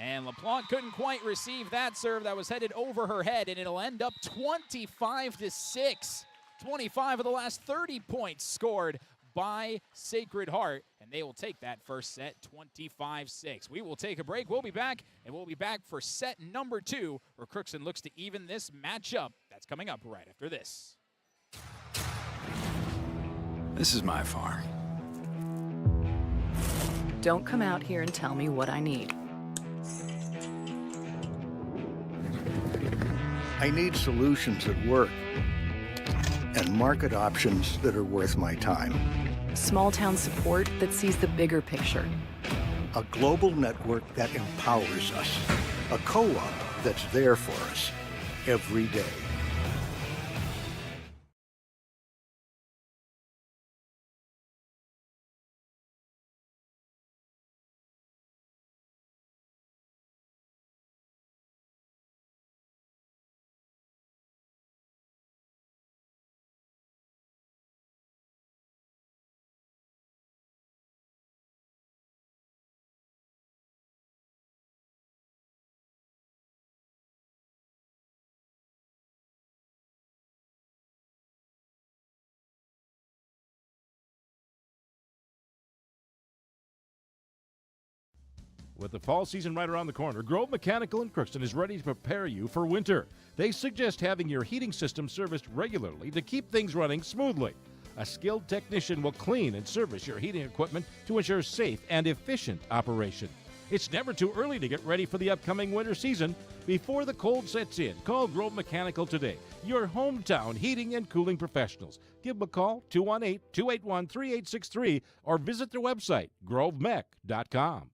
And LaPlante couldn't quite receive that serve that was headed over her head, and it'll end up 25-6. 25 of the last 30 points scored by Sacred Heart, and they will take that first set 25-6. We will take a break. We'll be back, and we'll be back for set number 2, where Crookston looks to even this matchup. That's coming up right after this. This is my farm. Don't come out here and tell me what I need. I need solutions that work and market options that are worth my time. Small town support that sees the bigger picture. A global network that empowers us. A co-op that's there for us every day. With the fall season right around the corner, Grove Mechanical in Crookston is ready to prepare you for winter. They suggest having your heating system serviced regularly to keep things running smoothly. A skilled technician will clean and service your heating equipment to ensure safe and efficient operation. It's never too early to get ready for the upcoming winter season. Before the cold sets in, call Grove Mechanical today, your hometown heating and cooling professionals. Give them a call, 218-281-3863, or visit their website, grovemech.com.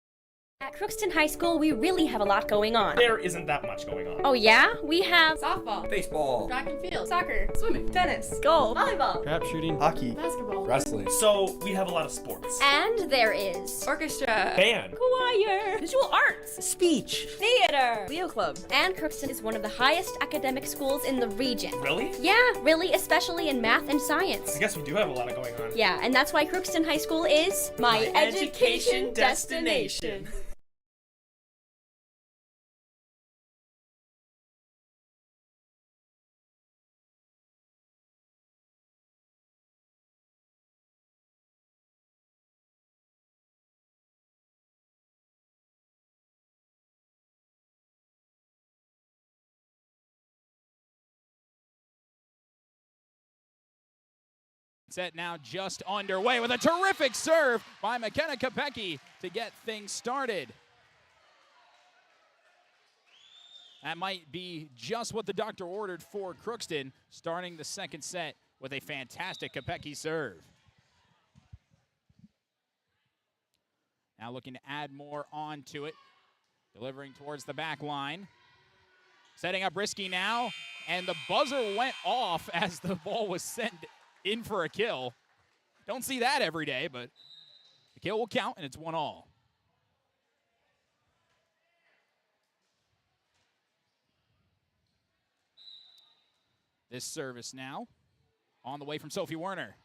At Crookston High School, we really have a lot going on. There isn't that much going on. Oh yeah? We have softball, Baseball, track and field, soccer, swimming, tennis, golf, volleyball, trap shooting, hockey, basketball, wrestling. So we have a lot of sports. And there is orchestra, Band, choir, visual arts, speech, theater, Leo Club. And Crookston is one of the highest academic schools in the region. Really? Yeah, really, especially in math and science. I guess we do have a lot going on. Yeah, and that's why Crookston High School is my education destination. Set now just underway with a terrific serve by McKenna Kopecky to get things started. That might be just what the doctor ordered for Crookston, starting the second set with a fantastic Kopecky serve. Now looking to add more onto it, delivering towards the back line. Setting up Risky now, and the buzzer went off as the ball was sent in for a kill. Don't see that every day, but the kill will count, and it's 1-all. This service now on the way from Sophie Werner.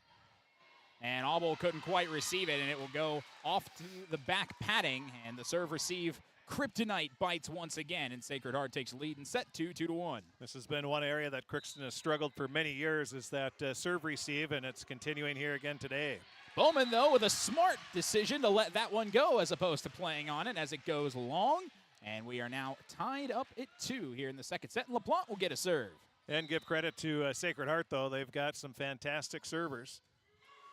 And Auble couldn't quite receive it, and it will go off to the back padding, and the serve receive Kryptonite bites once again, and Sacred Heart takes lead in set 2, 2-1. This has been one area that Crookston has struggled for many years, is that serve receive, and it's continuing here again today. Bowman, though, with a smart decision to let that one go as opposed to playing on it as it goes long. And we are now tied up at 2 here in the second set, and LaPlante will get a serve. And give credit to Sacred Heart, though. They've got some fantastic servers.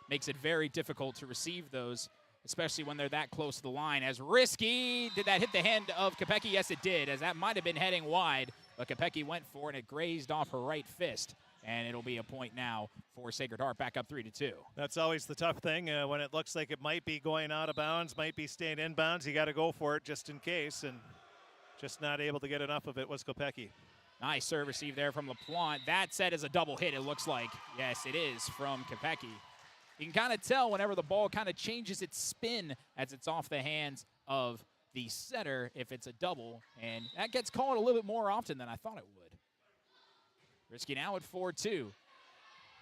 Makes it very difficult to receive those, especially when they're that close to the line. As Risky, did that hit the hand of Kopecky? Yes, it did, as that might have been heading wide, but Kopecky went for it, and it grazed off her right fist. And it'll be a point now for Sacred Heart, back up 3-2. That's always the tough thing when it looks like it might be going out of bounds, might be staying in bounds. You got to go for it just in case, and just not able to get enough of it was Kopecky. Nice serve receive there from LaPlante. That set is a double hit, it looks like. Yes, it is from Kopecky. You can kind of tell whenever the ball kind of changes its spin as it's off the hands of the setter if it's a double, and that gets called a little bit more often than I thought it would. Risky now at 4-2.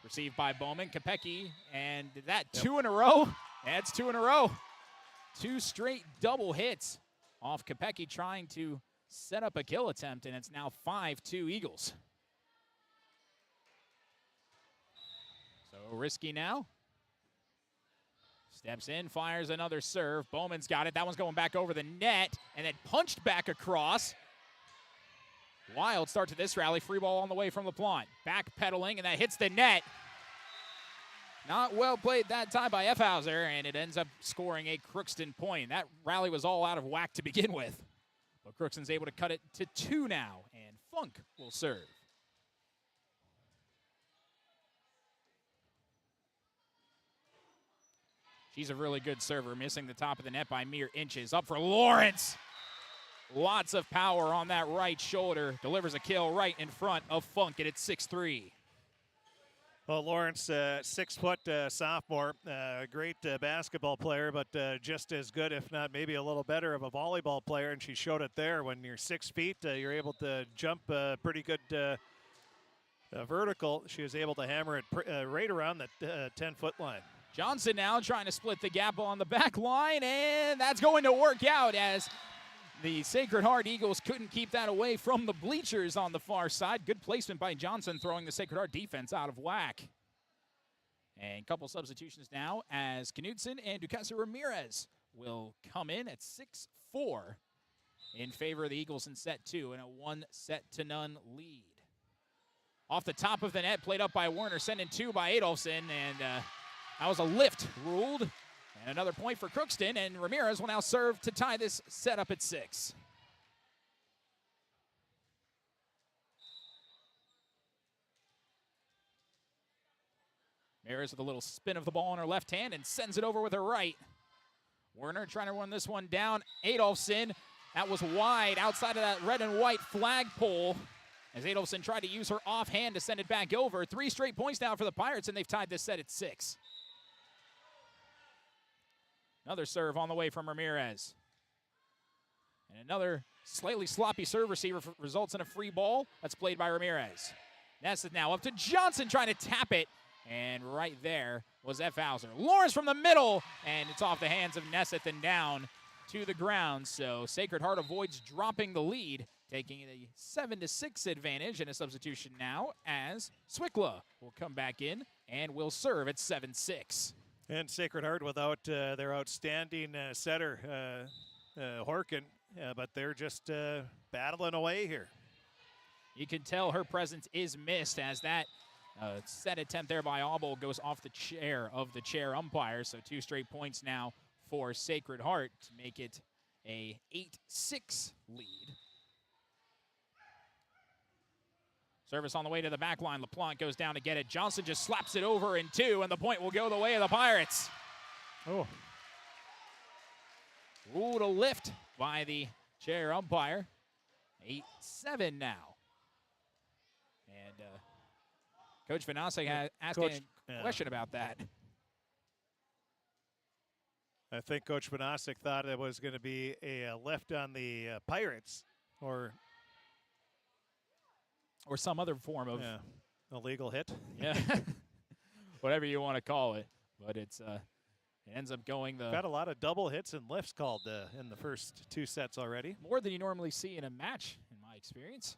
Received by Bowman, Kopecky, and that 2 in a row. That's 2 in a row. 2 straight double hits off Kopecky trying to set up a kill attempt, and it's now 5-2 Eagles. So Risky now. Steps in, fires another serve. Bowman's got it. That one's going back over the net, and then punched back across. Wild start to this rally. Free ball on the way from LaPlante. Backpedaling, and that hits the net. Not well played that time by Effhauser, and it ends up scoring a Crookston point. That rally was all out of whack to begin with. But Crookston's able to cut it to 2 now, and Funk will serve. She's a really good server, missing the top of the net by mere inches. Up for Lawrence. Lots of power on that right shoulder. Delivers a kill right in front of Funk, and it's 6-3. Well, Lawrence, 6-foot sophomore, great basketball player, but just as good, if not maybe a little better, of a volleyball player, and she showed it there. When you're 6 feet, you're able to jump pretty good vertical. She was able to hammer it right around the 10-foot line. Johnson now trying to split the gap on the back line, and that's going to work out as the Sacred Heart Eagles couldn't keep that away from the bleachers on the far side. Good placement by Johnson, throwing the Sacred Heart defense out of whack. And a couple substitutions now as Knudsen and Duquesne Ramirez will come in at 6-4 in favor of the Eagles in set 2 and a 1-0 lead. Off the top of the net, played up by Werner, sent in 2 by Adolfson, and that was a lift ruled. And another point for Crookston, and Ramirez will now serve to tie this set up at 6. Ramirez with a little spin of the ball in her left hand and sends it over with her right. Werner trying to run this one down. Adolfson, that was wide outside of that red and white flagpole as Adolfson tried to use her offhand to send it back over. 3 straight points now for the Pirates, and they've tied this set at 6. Another serve on the way from Ramirez. And another slightly sloppy serve receiver results in a free ball. That's played by Ramirez. Ness is now up to Johnson trying to tap it. And right there was Effhauser. Lawrence from the middle, and it's off the hands of Nesseth and down to the ground. So Sacred Heart avoids dropping the lead, taking a 7-6 advantage, and a substitution now as Swickla will come back in and will serve at 7-6. And Sacred Heart without their outstanding setter, Horkin, but they're just battling away here. You can tell her presence is missed as that set attempt there by Auble goes off the chair of the chair umpire. So 2 straight points now for Sacred Heart to make it a 8-6 lead. Service on the way to the back line. LaPlante goes down to get it. Johnson just slaps it over in 2, and the point will go the way of the Pirates. Oh. Ruled a lift by the chair umpire. 8-7 now. And Coach Vanasek asking a question about that. I think Coach Vanasek thought it was going to be a lift on the Pirates or some other form of illegal hit. Yeah, whatever you want to call it. But it's it ends up going the. Got a lot of double hits and lifts called in the first 2 sets already. More than you normally see in a match, in my experience.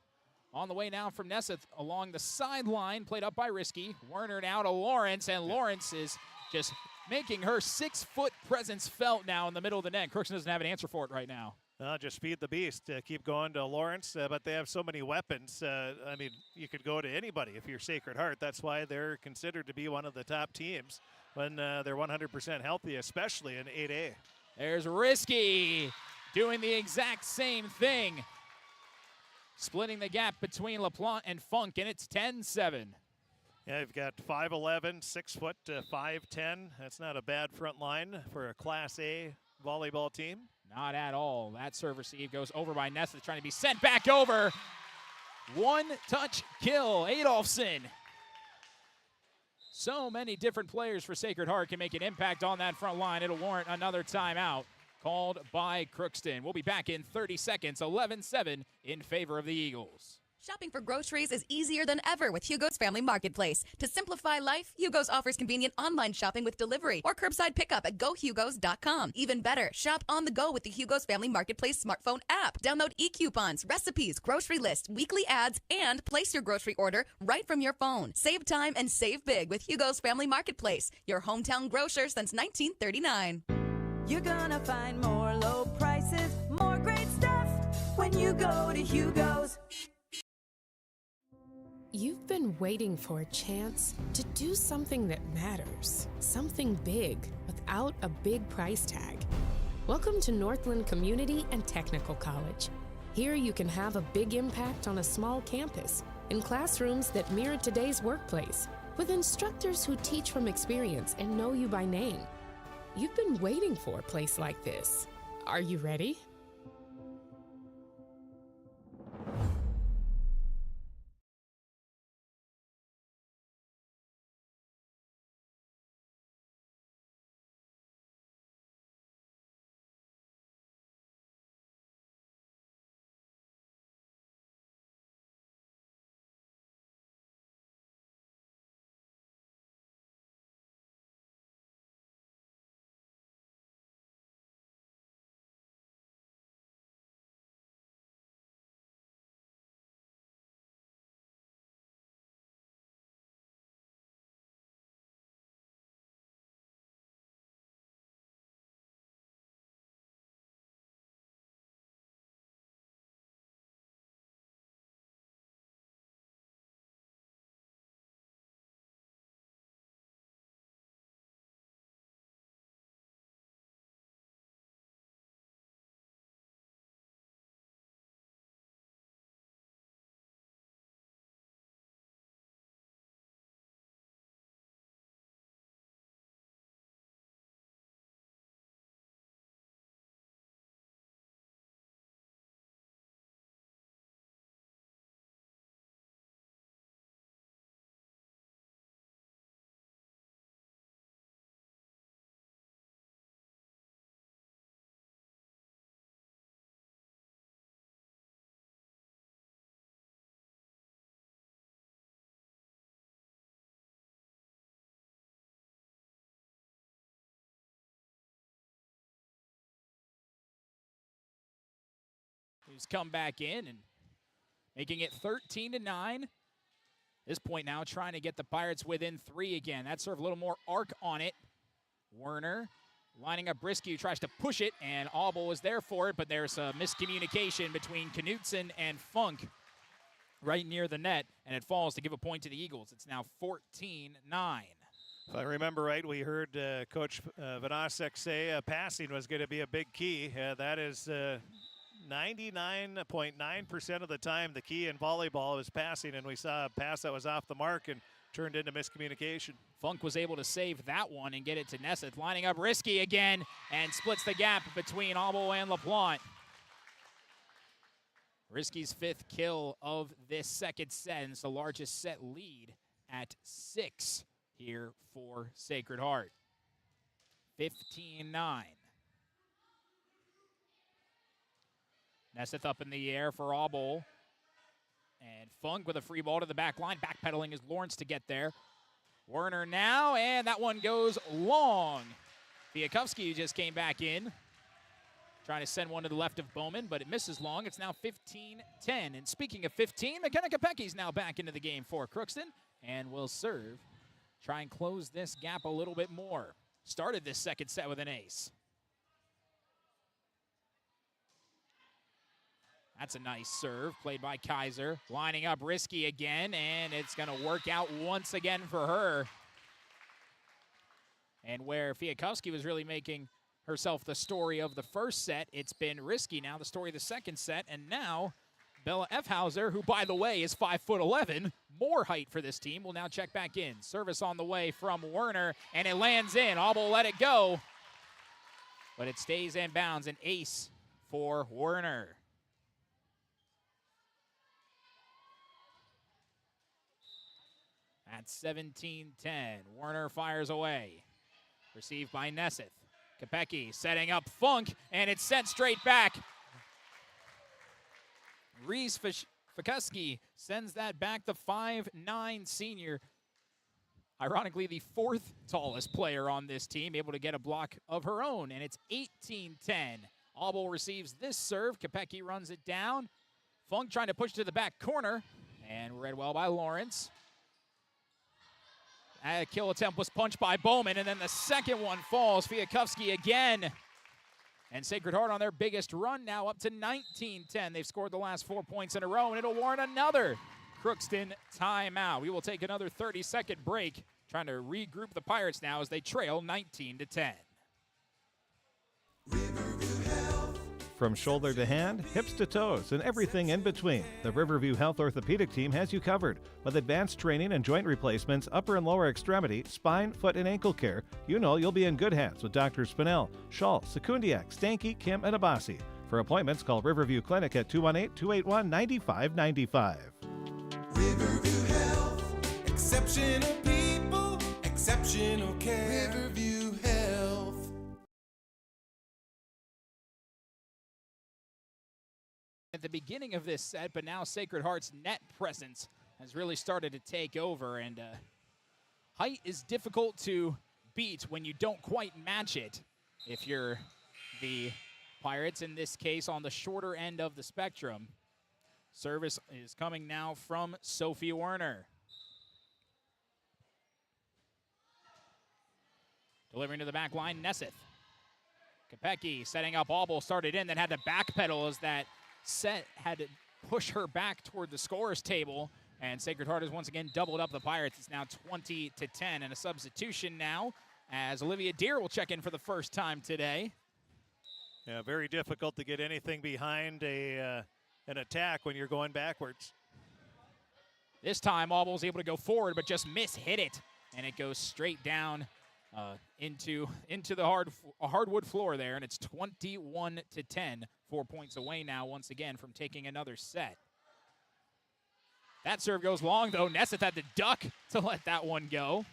On the way now from Nesseth along the sideline, played up by Risky. Werner now to Lawrence, and Lawrence is just making her 6-foot presence felt now in the middle of the net. Crookston doesn't have an answer for it right now. Just feed the beast. Keep going to Lawrence, but they have so many weapons. I mean, you could go to anybody if you're Sacred Heart. That's why they're considered to be one of the top teams when they're 100% healthy, especially in 8A. There's Risky doing the exact same thing. Splitting the gap between LaPlante and Funk, and it's 10-7. Yeah, you've got 5'11", 6', 5'10". That's not a bad front line for a Class A volleyball team. Not at all. That serve receive goes over by Nesseth, trying to be sent back over. 1-touch kill, Adolfson. So many different players for Sacred Heart can make an impact on that front line. It'll warrant another timeout called by Crookston. We'll be back in 30 seconds, 11-7 in favor of the Eagles. Shopping for groceries is easier than ever with Hugo's Family Marketplace. To simplify life, Hugo's offers convenient online shopping with delivery or curbside pickup at gohugos.com. Even better, shop on the go with the Hugo's Family Marketplace smartphone app. Download e-coupons, recipes, grocery lists, weekly ads, and place your grocery order right from your phone. Save time and save big with Hugo's Family Marketplace, your hometown grocer since 1939. You're gonna find more low prices, more great stuff when you go to Hugo's. You've been waiting for a chance to do something that matters, something big without a big price tag. Welcome to Northland Community and Technical College. Here you can have a big impact on a small campus, in classrooms that mirror today's workplace, with instructors who teach from experience and know you by name. You've been waiting for a place like this. Are you ready? He's come back in and making it 13-9. This point now trying to get the Pirates within 3 again. That's sort of a little more arc on it. Werner lining up Brisky, tries to push it, and Auble was there for it, but there's a miscommunication between Knutson and Funk right near the net, and it falls to give a point to the Eagles. It's now 14-9. If I remember right, we heard Coach Vanasek say passing was going to be a big key. That is 99.9% of the time the key in volleyball is passing, and we saw a pass that was off the mark and turned into miscommunication. Funk was able to save that one and get it to Nesseth, lining up Risky again and splits the gap between Auble and LaPlante. Risky's 5th kill of this second set, and it's the largest set lead at 6 here for Sacred Heart. 15-9. Nesseth up in the air for Auble. And Funk with a free ball to the back line. Backpedaling is Lawrence to get there. Werner now, and that one goes long. Fiakovsky just came back in, trying to send one to the left of Bowman, but it misses long. It's now 15-10. And speaking of 15, McKenna Kopecki's now back into the game for Crookston and will serve. Try and close this gap a little bit more. Started this second set with an ace. That's a nice serve played by Kaiser. Lining up Risky again, and it's going to work out once again for her. And where Fiakovsky was really making herself the story of the first set, it's been Risky now the story of the second set. And now Bella Efhauser, who, by the way, is 5'11", more height for this team, will now check back in. Service on the way from Werner, and it lands in. Auble let it go, but it stays in bounds. An ace for Werner. at 17-10. Warner fires away. Received by Nesseth. Kopecky setting up Funk, and it's sent straight back. Reese Fikuski sends that back. The 5'9" senior. Ironically, the 4th tallest player on this team, able to get a block of her own, and it's 18-10. Auble receives this serve. Kopecky runs it down. Funk trying to push to the back corner, and read well by Lawrence. A kill attempt was punched by Bowman, and then the second one falls. Fiakovsky again. And Sacred Heart on their biggest run now, up to 19-10. They've scored the last 4 points in a row, and it'll warrant another Crookston timeout. We will take another 30-second break, trying to regroup the Pirates now as they trail 19-10. From shoulder to hand, hips to toes, and everything in between, the Riverview Health Orthopedic Team has you covered. With advanced training and joint replacements, upper and lower extremity, spine, foot, and ankle care, you know you'll be in good hands with Drs. Spinell, Schall, Sekundiak, Stanky, Kim, and Abasi. For appointments, call Riverview Clinic at 218-281-9595. Riverview Health, exceptional people, exceptional care. Riverview Health. At the beginning of this set, but now Sacred Heart's net presence has really started to take over, and height is difficult to beat when you don't quite match it. If you're the Pirates, in this case, on the shorter end of the spectrum. Service is coming now from Sophie Werner. Delivering to the back line, Nesseth. Kopecky setting up. Auble started in, then had to backpedal as that set had to push her back toward the scorer's table, and Sacred Heart has once again doubled up the Pirates. It's now 20-10, and a substitution now as Olivia Deere will check in for the first time today. Yeah, very difficult to get anything behind an attack when you're going backwards. This time Auble's able to go forward, but just hit it, and it goes straight down into the hardwood floor there, and it's 21-10. 4 points away now once again from taking another set. That serve goes long, though. Nesseth had to duck to let that one go.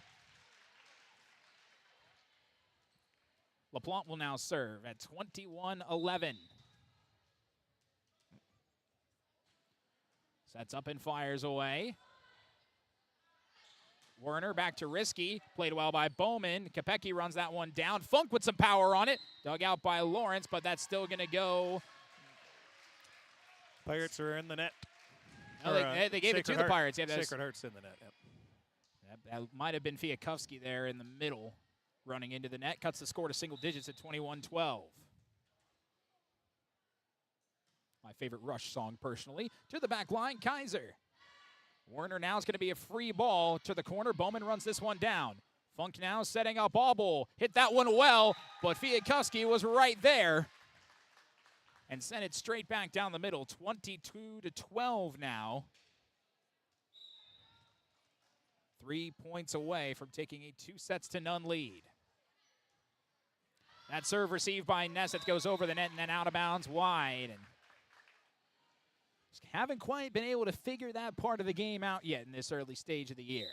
LaPlante will now serve at 21-11. Sets up and fires away. Werner back to Risky. Played well by Bowman. Kopecky runs that one down. Funk with some power on it. Dug out by Lawrence, but that's still going to go. Pirates are in the net. No, they gave it to the Pirates. Yeah, Sacred Heart's in the net. Yep. That might have been Fiakovsky there in the middle, running into the net. Cuts the score to single digits at 21-12. My favorite Rush song, personally. To the back line, Kaiser. Werner now is going to be a free ball to the corner. Bowman runs this one down. Funk now setting up Auble. Hit that one well, but Fiakovsky was right there and sent it straight back down the middle. 22-12 now. 3 points away from taking a 2-0 lead. That serve received by Nesseth goes over the net and then out of bounds wide. And haven't quite been able to figure that part of the game out yet in this early stage of the year.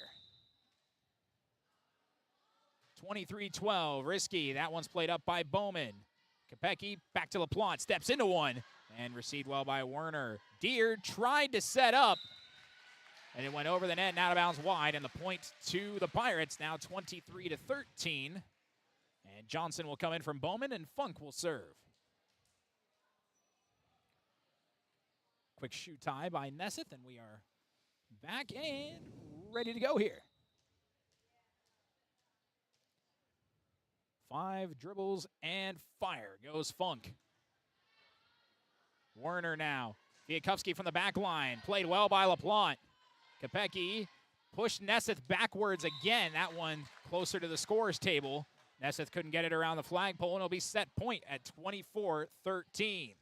23-12, Risky. That one's played up by Bowman. Kopecky back to LaPlante, steps into one, and received well by Werner. Deere tried to set up, and it went over the net and out of bounds wide, and the point to the Pirates, now 23-13. And Johnson will come in from Bowman, and Funk will serve. Quick shoe tie by Nesseth, and we are back and ready to go here. 5 dribbles and fire goes Funk. Werner now. Fiakovsky from the back line. Played well by LaPlante. Kopecky pushed Nesseth backwards again. That one closer to the scorer's table. Nesseth couldn't get it around the flagpole, and it'll be set point at 24-13.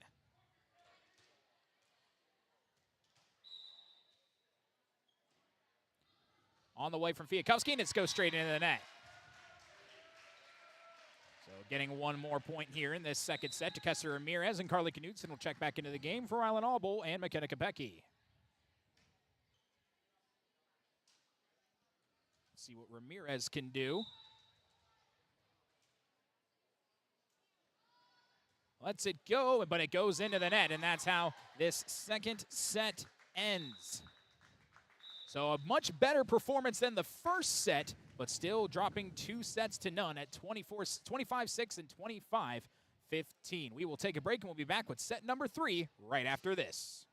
On the way from Fiakovsky, and it's goes straight into the net. So getting one more point here in this second set to Kessler Ramirez, and Carly Knudsen will check back into the game for Rylan Auble and McKenna Kopecky. See what Ramirez can do. Lets it go, but it goes into the net, and that's how this second set ends. So a much better performance than the first set, but still dropping 2 sets to none at 25-6 and 25-15. We will take a break, and we'll be back with set number 3 right after this.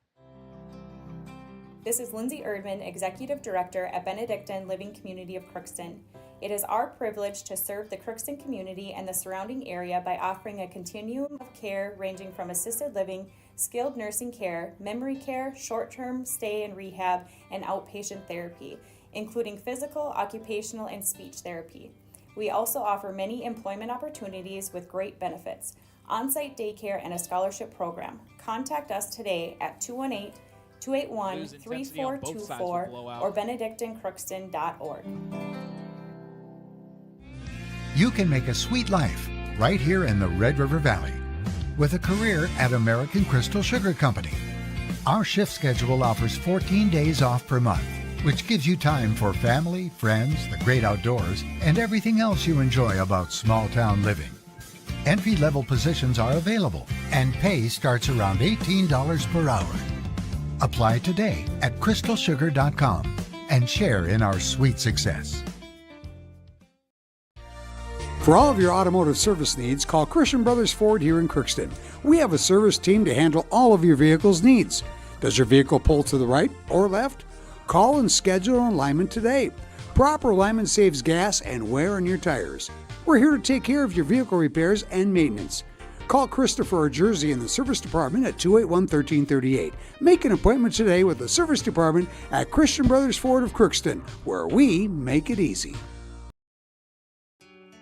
This is Lindsay Erdman, Executive Director at Benedictine Living Community of Crookston. It is our privilege to serve the Crookston community and the surrounding area by offering a continuum of care ranging from assisted living, skilled nursing care, memory care, short-term stay and rehab, and outpatient therapy, including physical, occupational, and speech therapy. We also offer many employment opportunities with great benefits, on-site daycare, and a scholarship program. Contact us today at 218-281-3424 or benedictinecrookston.org. You can make a sweet life right here in the Red River Valley with a career at American Crystal Sugar Company. Our shift schedule offers 14 days off per month, which gives you time for family, friends, the great outdoors, and everything else you enjoy about small town living. Entry-level positions are available, and pay starts around $18 per hour. Apply today at crystalsugar.com and share in our sweet success. For all of your automotive service needs, call Christian Brothers Ford here in Crookston. We have a service team to handle all of your vehicle's needs. Does your vehicle pull to the right or left? Call and schedule an alignment today. Proper alignment saves gas and wear on your tires. We're here to take care of your vehicle repairs and maintenance. Call Christopher or Jersey in the service department at 281-1338. Make an appointment today with the service department at Christian Brothers Ford of Crookston, where we make it easy.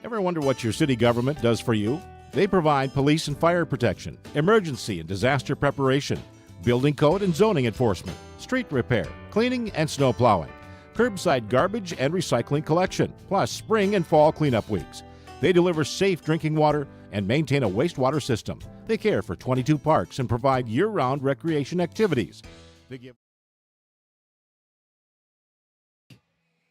Ever wonder what your city government does for you? They provide police and fire protection, emergency and disaster preparation, building code and zoning enforcement, street repair, cleaning and snow plowing, curbside garbage and recycling collection, plus spring and fall cleanup weeks. They deliver safe drinking water and maintain a wastewater system. They care for 22 parks and provide year-round recreation activities. They give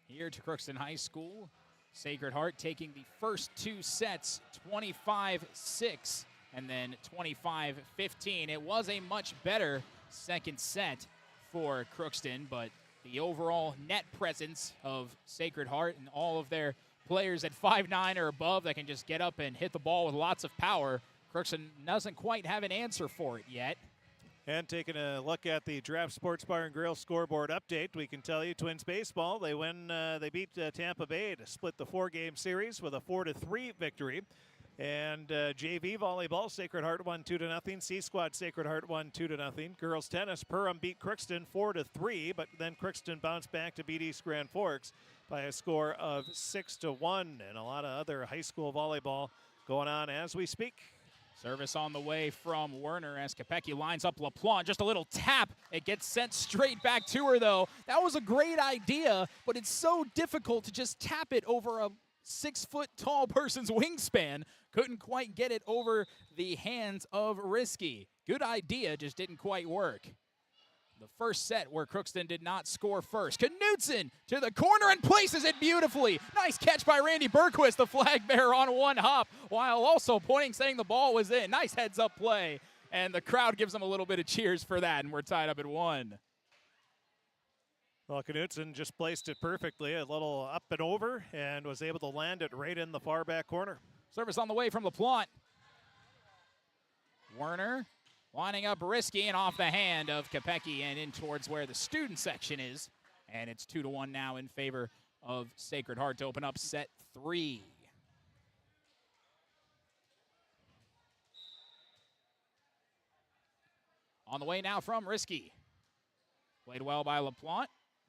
here to Crookston High School. Sacred Heart taking the first 2 sets, 25-6 and then 25-15. It was a much better second set for Crookston, but the overall net presence of Sacred Heart and all of their players at 5'9" or above that can just get up and hit the ball with lots of power, Crookston doesn't quite have an answer for it yet. And taking a look at the Draft Sports Bar and Grill scoreboard update, we can tell you Twins baseball, they beat Tampa Bay to split the 4-game series with a 4-3 victory. And JV volleyball, Sacred Heart won 2-0. C-Squad Sacred Heart won 2-0. Girls tennis, Perham beat Crookston 4-3, but then Crookston bounced back to beat East Grand Forks by a score of 6-1. And a lot of other high school volleyball going on as we speak. Service on the way from Werner as Kopecky lines up LaPlante. Just a little tap. It gets sent straight back to her, though. That was a great idea, but it's so difficult to just tap it over a 6-foot-tall person's wingspan. Couldn't quite get it over the hands of Risky. Good idea, just didn't quite work. The first set where Crookston did not score first. Knutson to the corner and places it beautifully. Nice catch by Randy Berquist, the flag bearer on one hop, while also pointing, saying the ball was in. Nice heads-up play, and the crowd gives them a little bit of cheers for that, and we're tied up at 1. Well, Knutson just placed it perfectly, a little up and over, and was able to land it right in the far back corner. Service on the way from LaPlante. Werner lining up Risky and off the hand of Kopecky and in towards where the student section is. And it's 2-1 now in favor of Sacred Heart to open up set 3. On the way now from Risky. Played well by LaPlante.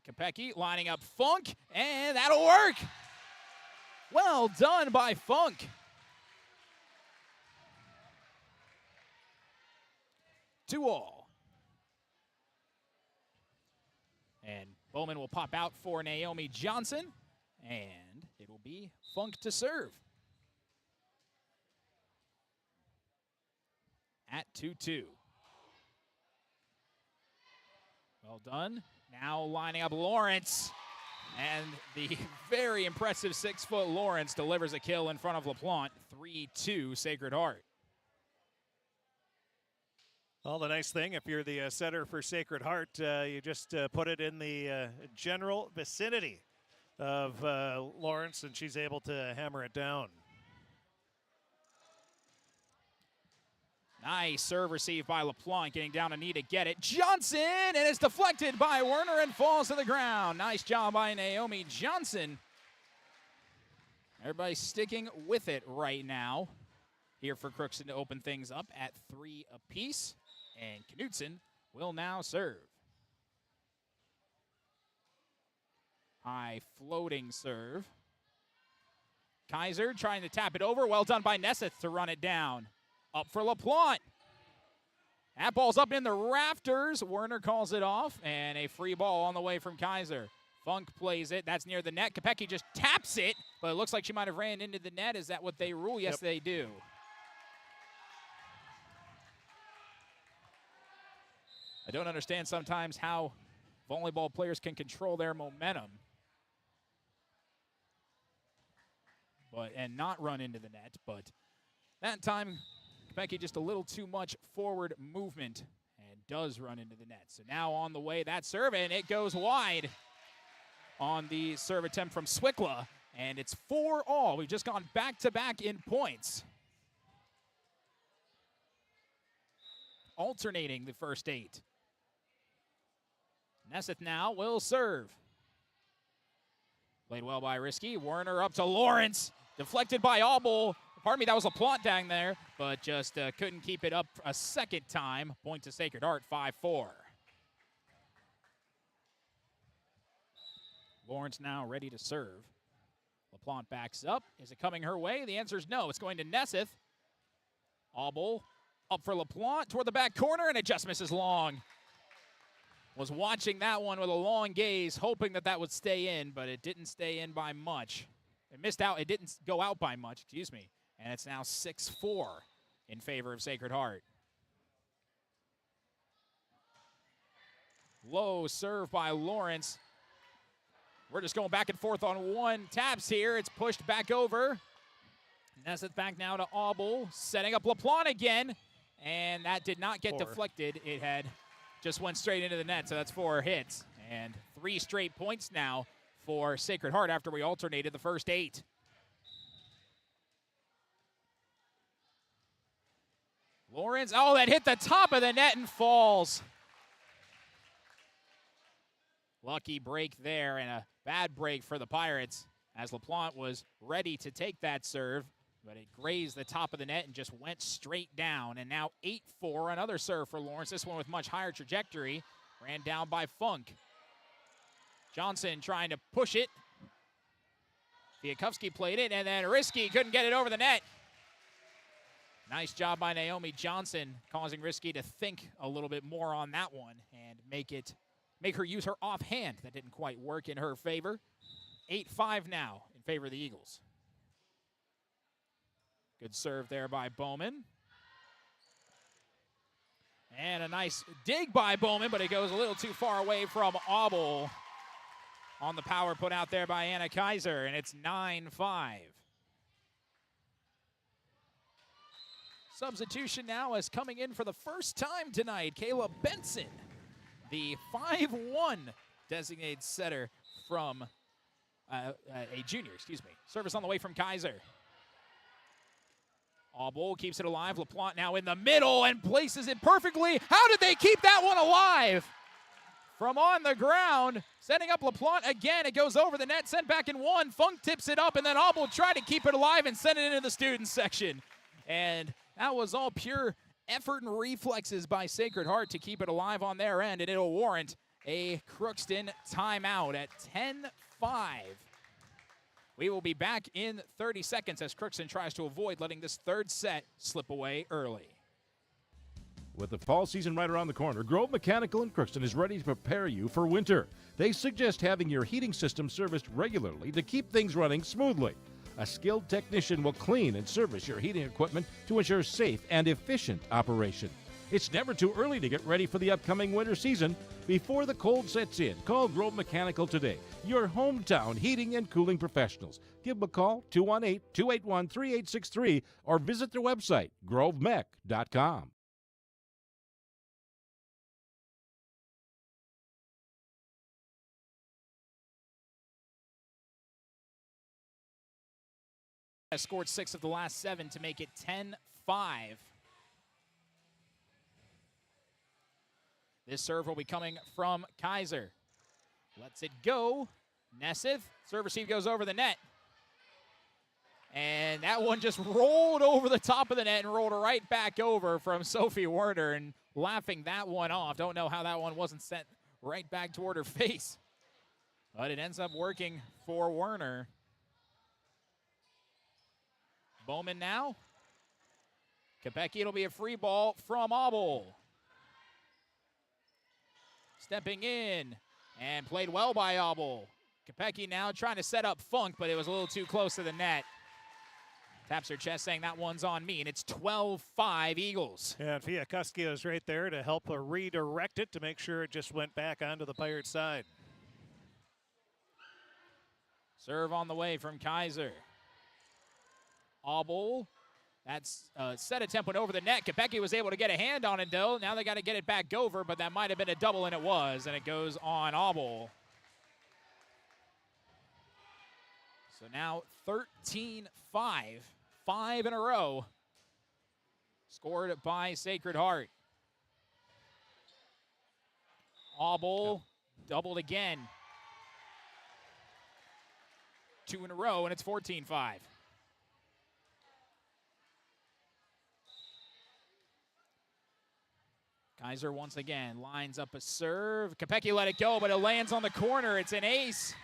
Kopecky lining up Funk, and that'll work. Well done by Funk. 2-2. And Bowman will pop out for Naomi Johnson, and it will be Funk to serve. At 2-2. Well done. Now lining up Lawrence. And And the very impressive 6-foot Lawrence delivers a kill in front of LaPlante. 3-2 Sacred Heart. Well, the nice thing, if you're the setter for Sacred Heart, you just put it in the general vicinity of Lawrence, and she's able to hammer it down. Nice serve received by LaPlante, getting down a knee to get it. Johnson, and it's deflected by Werner and falls to the ground. Nice job by Naomi Johnson. Everybody's sticking with it right now. Here for Crookston to open things up at 3 apiece. And Knutson will now serve. High floating serve. Kaiser trying to tap it over. Well done by Nesseth to run it down. Up for LaPlante. That ball's up in the rafters. Werner calls it off, and a free ball on the way from Kaiser. Funk plays it. That's near the net. Kopecky just taps it, but it looks like she might have ran into the net. Is that what they rule? Yes, they do. I don't understand sometimes how volleyball players can control their momentum and not run into the net, but that time Kopecky just a little too much forward movement and does run into the net. So now on the way, that serve, and it goes wide on the serve attempt from Swickla, and it's 4-all. We've just gone back-to-back in points. Alternating the first 8. Nesseth now will serve. Played well by Risky. Werner up to Lawrence. Deflected by Auble. Pardon me, that was LaPlante down there, but just couldn't keep it up a second time. Point to Sacred Heart, 5-4. Lawrence now ready to serve. LaPlante backs up. Is it coming her way? The answer is no. It's going to Nesseth. Auble up for LaPlante toward the back corner, and it just misses long. Was watching that one with a long gaze, hoping that that would stay in, but it didn't stay in by much. It missed out. It didn't go out by much, excuse me. And it's now 6-4 in favor of Sacred Heart. Low serve by Lawrence. We're just going back and forth on one taps here. It's pushed back over. Nesseth back now to Auble, setting up LaPlante again. And that did not get deflected. It had just went straight into the net, so that's 4 hits. And 3 straight points now for Sacred Heart after we alternated the first 8. Lawrence, oh, that hit the top of the net and falls. Lucky break there and a bad break for the Pirates as LaPlante was ready to take that serve, but it grazed the top of the net and just went straight down. And now 8-4, another serve for Lawrence, this one with much higher trajectory. Ran down by Funk. Johnson trying to push it. Fiakovsky played it, and then Risky couldn't get it over the net. Nice job by Naomi Johnson, causing Risky to think a little bit more on that one and make her use her offhand. That didn't quite work in her favor. 8-5 now in favor of the Eagles. Good serve there by Bowman. And a nice dig by Bowman, but it goes a little too far away from Auble on the power put out there by Anna Kaiser, and it's 9-5. Substitution now is coming in for the first time tonight. Kayla Benson, the 5'1" designated setter from a junior, Service on the way from Kaiser. Auble keeps it alive. LaPlante now in the middle and places it perfectly. How did they keep that one alive? From on the ground, setting up LaPlante again. It goes over the net, sent back in one. Funk tips it up, and then Auble tried to keep it alive and send it into the student section. And that was all pure effort and reflexes by Sacred Heart to keep it alive on their end, and it'll warrant a Crookston timeout at 10-5. We will be back in 30 seconds as Crookston tries to avoid letting this third set slip away early. With the fall season right around the corner, Grove Mechanical in Crookston is ready to prepare you for winter. They suggest having your heating system serviced regularly to keep things running smoothly. A skilled technician will clean and service your heating equipment to ensure safe and efficient operation. It's never too early to get ready for the upcoming winter season. Before the cold sets in, call Grove Mechanical today, your hometown heating and cooling professionals. Give them a call, 218-281-3863, or visit their website, grovemech.com. Has scored 6 of the last 7 to make it 10-5. This serve will be coming from Kaiser. Lets it go. Neseth. Serve receive goes over the net. And that one just rolled over the top of the net and rolled right back over from Sophie Werner, and laughing that one off. Don't know how that one wasn't sent right back toward her face. But it ends up working for Werner. Bowman now. Kopecky, it'll be a free ball from Abel. Stepping in and played well by Abel. Kopecky now trying to set up Funk, but it was a little too close to the net. Taps her chest saying that one's on me, and it's 12-5 Eagles. Yeah, and Fiakuski was right there to help her redirect it to make sure it just went back onto the Pirate side. Serve on the way from Kaiser. Abel, that's set attempt went over the net. Kopecky was able to get a hand on it, though. Now they got to get it back over, but that might have been a double, and it was, and it goes on Abel. So now 13-5, 5 in a row, scored by Sacred Heart. Abel doubled again. 2 in a row, and it's 14-5. Kaiser once again lines up a serve. Kopecky let it go, but it lands on the corner. It's an ace.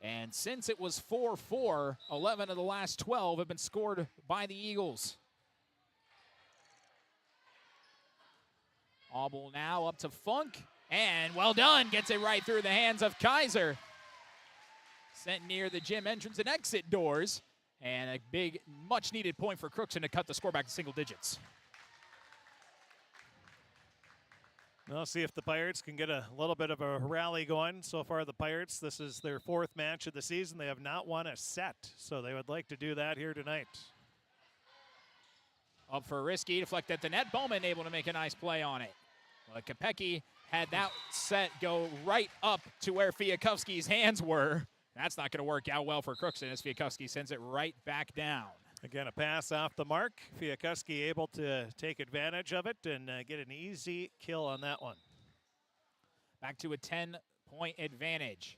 And since it was 4-4, 11 of the last 12 have been scored by the Eagles. Abel now up to Funk, and well done. Gets it right through the hands of Kaiser. Sent near the gym entrance and exit doors. And a big, much-needed point for Crookston to cut the score back to single digits. We'll see if the Pirates can get a little bit of a rally going. So far, the Pirates, this is their 4th match of the season. They have not won a set, so they would like to do that here tonight. Up for Risky, deflect at the net. Bowman able to make a nice play on it. But Kopecky had that set go right up to where Fiakuski's hands were. That's not going to work out well for Crookston as Fiakuski sends it right back down. Again, a pass off the mark. Fiakuski able to take advantage of it and get an easy kill on that one. Back to a 10-point advantage.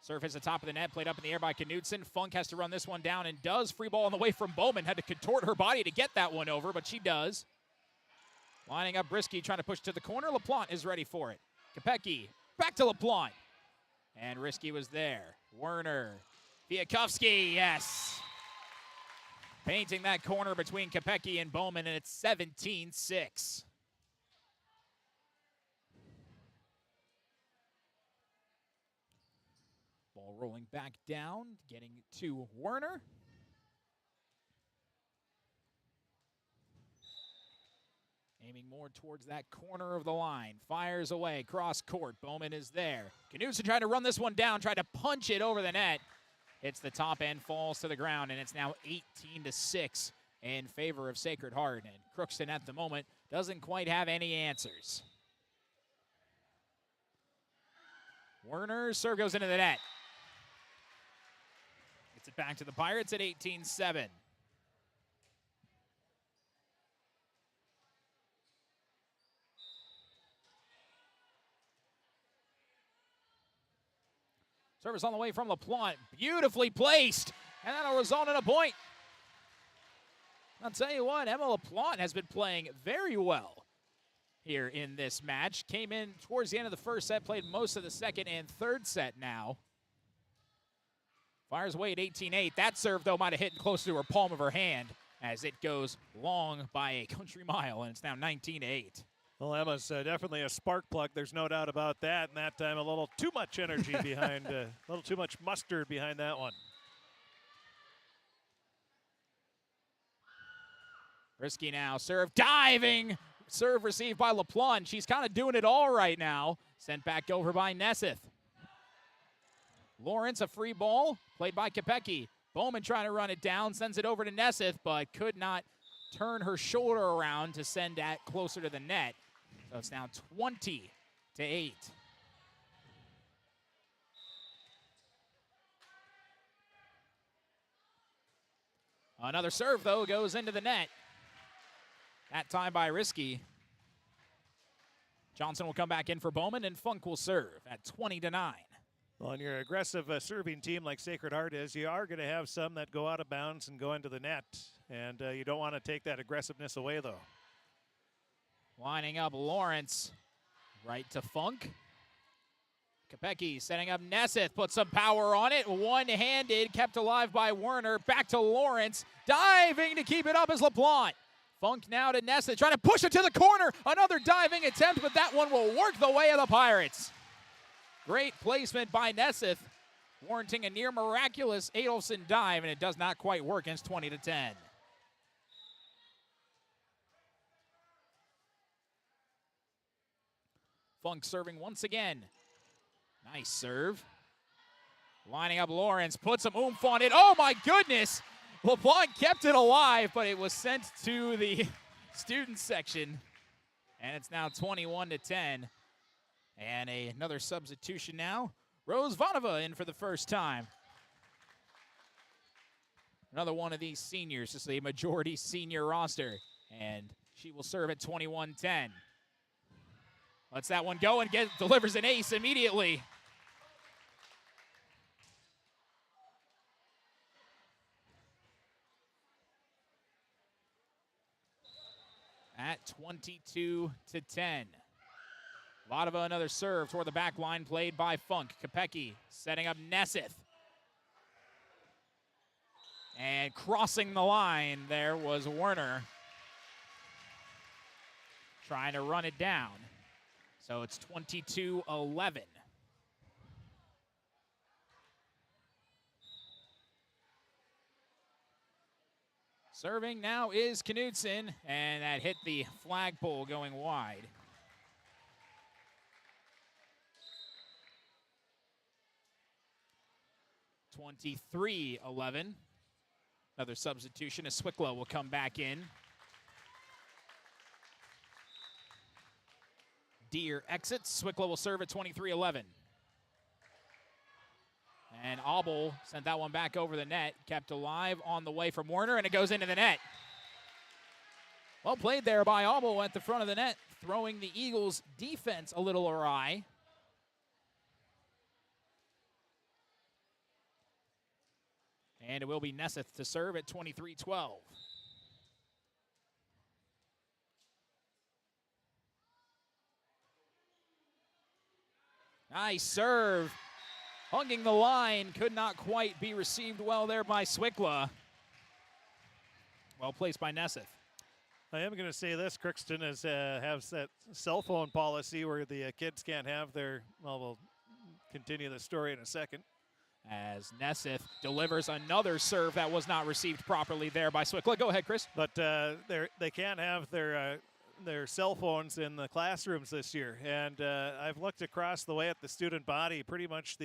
Serve hits the top of the net, played up in the air by Knudsen. Funk has to run this one down and does. Free ball on the way from Bowman. Had to contort her body to get that one over, but she does. Lining up Brisky, trying to push to the corner. LaPlante is ready for it. Kopecky, back to LaPlante. And Risky was there. Werner, Fiakuski, yes. Painting that corner between Kopecky and Bowman, and it's 17-6. Ball rolling back down, getting to Werner. Aiming more towards that corner of the line. Fires away, cross court. Bowman is there. Knudsen trying to run this one down, tried to punch it over the net. Hits the top end, falls to the ground, and it's now 18-6 in favor of Sacred Heart. And Crookston at the moment doesn't quite have any answers. Werner's serve goes into the net. Gets it back to the Pirates at 18-7. Service on the way from LaPlante. Beautifully placed. And that'll result in a point. I'll tell you what, Emma LaPlante has been playing very well here in this match. Came in towards the end of the first set, played most of the second and third set now. Fires away at 18-8. That serve, though, might have hit close to her palm of her hand as it goes long by a country mile, and it's now 19-8. Well, Emma's definitely a spark plug. There's no doubt about that. And that time, a little too much energy behind, a little too much mustard behind that one. Risky now, serve, diving, serve received by LaPlante. She's kind of doing it all right now. Sent back over by Nesseth. Lawrence, a free ball, played by Kopecky. Bowman trying to run it down, sends it over to Nesseth, but could not turn her shoulder around to send that closer to the net. So it's now 20-8. Another serve, though, goes into the net. That time by Risky. Johnson will come back in for Bowman, and Funk will serve at 20-9. Well, on your aggressive serving team like Sacred Heart is, you are going to have some that go out of bounds and go into the net, and you don't want to take that aggressiveness away, though. Lining up Lawrence, right to Funk. Kopecky setting up Nesseth, put some power on it, one-handed, kept alive by Werner, back to Lawrence, diving to keep it up as LaPlante. Funk now to Nesseth, trying to push it to the corner, another diving attempt, but that one will work the way of the Pirates. Great placement by Nesseth, warranting a near miraculous Adolfson dive, and it does not quite work. It's 20-10. Funk serving once again. Nice serve. Lining up Lawrence, put some oomph on it. Oh my goodness! LaPlante kept it alive, but it was sent to the student section. And it's now 21-10. And another substitution now. Rose Vanova in for the first time. Another one of these seniors. This is a majority senior roster. And she will serve at 21-10. Lets that one go and delivers an ace immediately. At 22-10. Ladova another serve toward the back line, played by Funk. Kopecky setting up Nesseth. And crossing the line there was Werner. Trying to run it down. So it's 22-11. Serving now is Knudsen, and that hit the flagpole going wide. (23-11). Another substitution as Swickla will come back in. Deer exits. Swickla will serve at 23-11. And Abel sent that one back over the net. Kept alive on the way from Werner, and it goes into the net. Well played there by Abel at the front of the net, throwing the Eagles' defense a little awry. And it will be Nesseth to serve at 23-12. Nice serve. Hugging the line, could not quite be received well there by Swickla. Well placed by Nesseth. I am going to say this, Crookston has that cell phone policy where the kids can't have their, well, we'll continue the story in a second. As Nesseth delivers another serve that was not received properly there by Swickla. Go ahead, Chris. But they can't have their cell phones in the classrooms this year, and I've looked across the way at the student body pretty much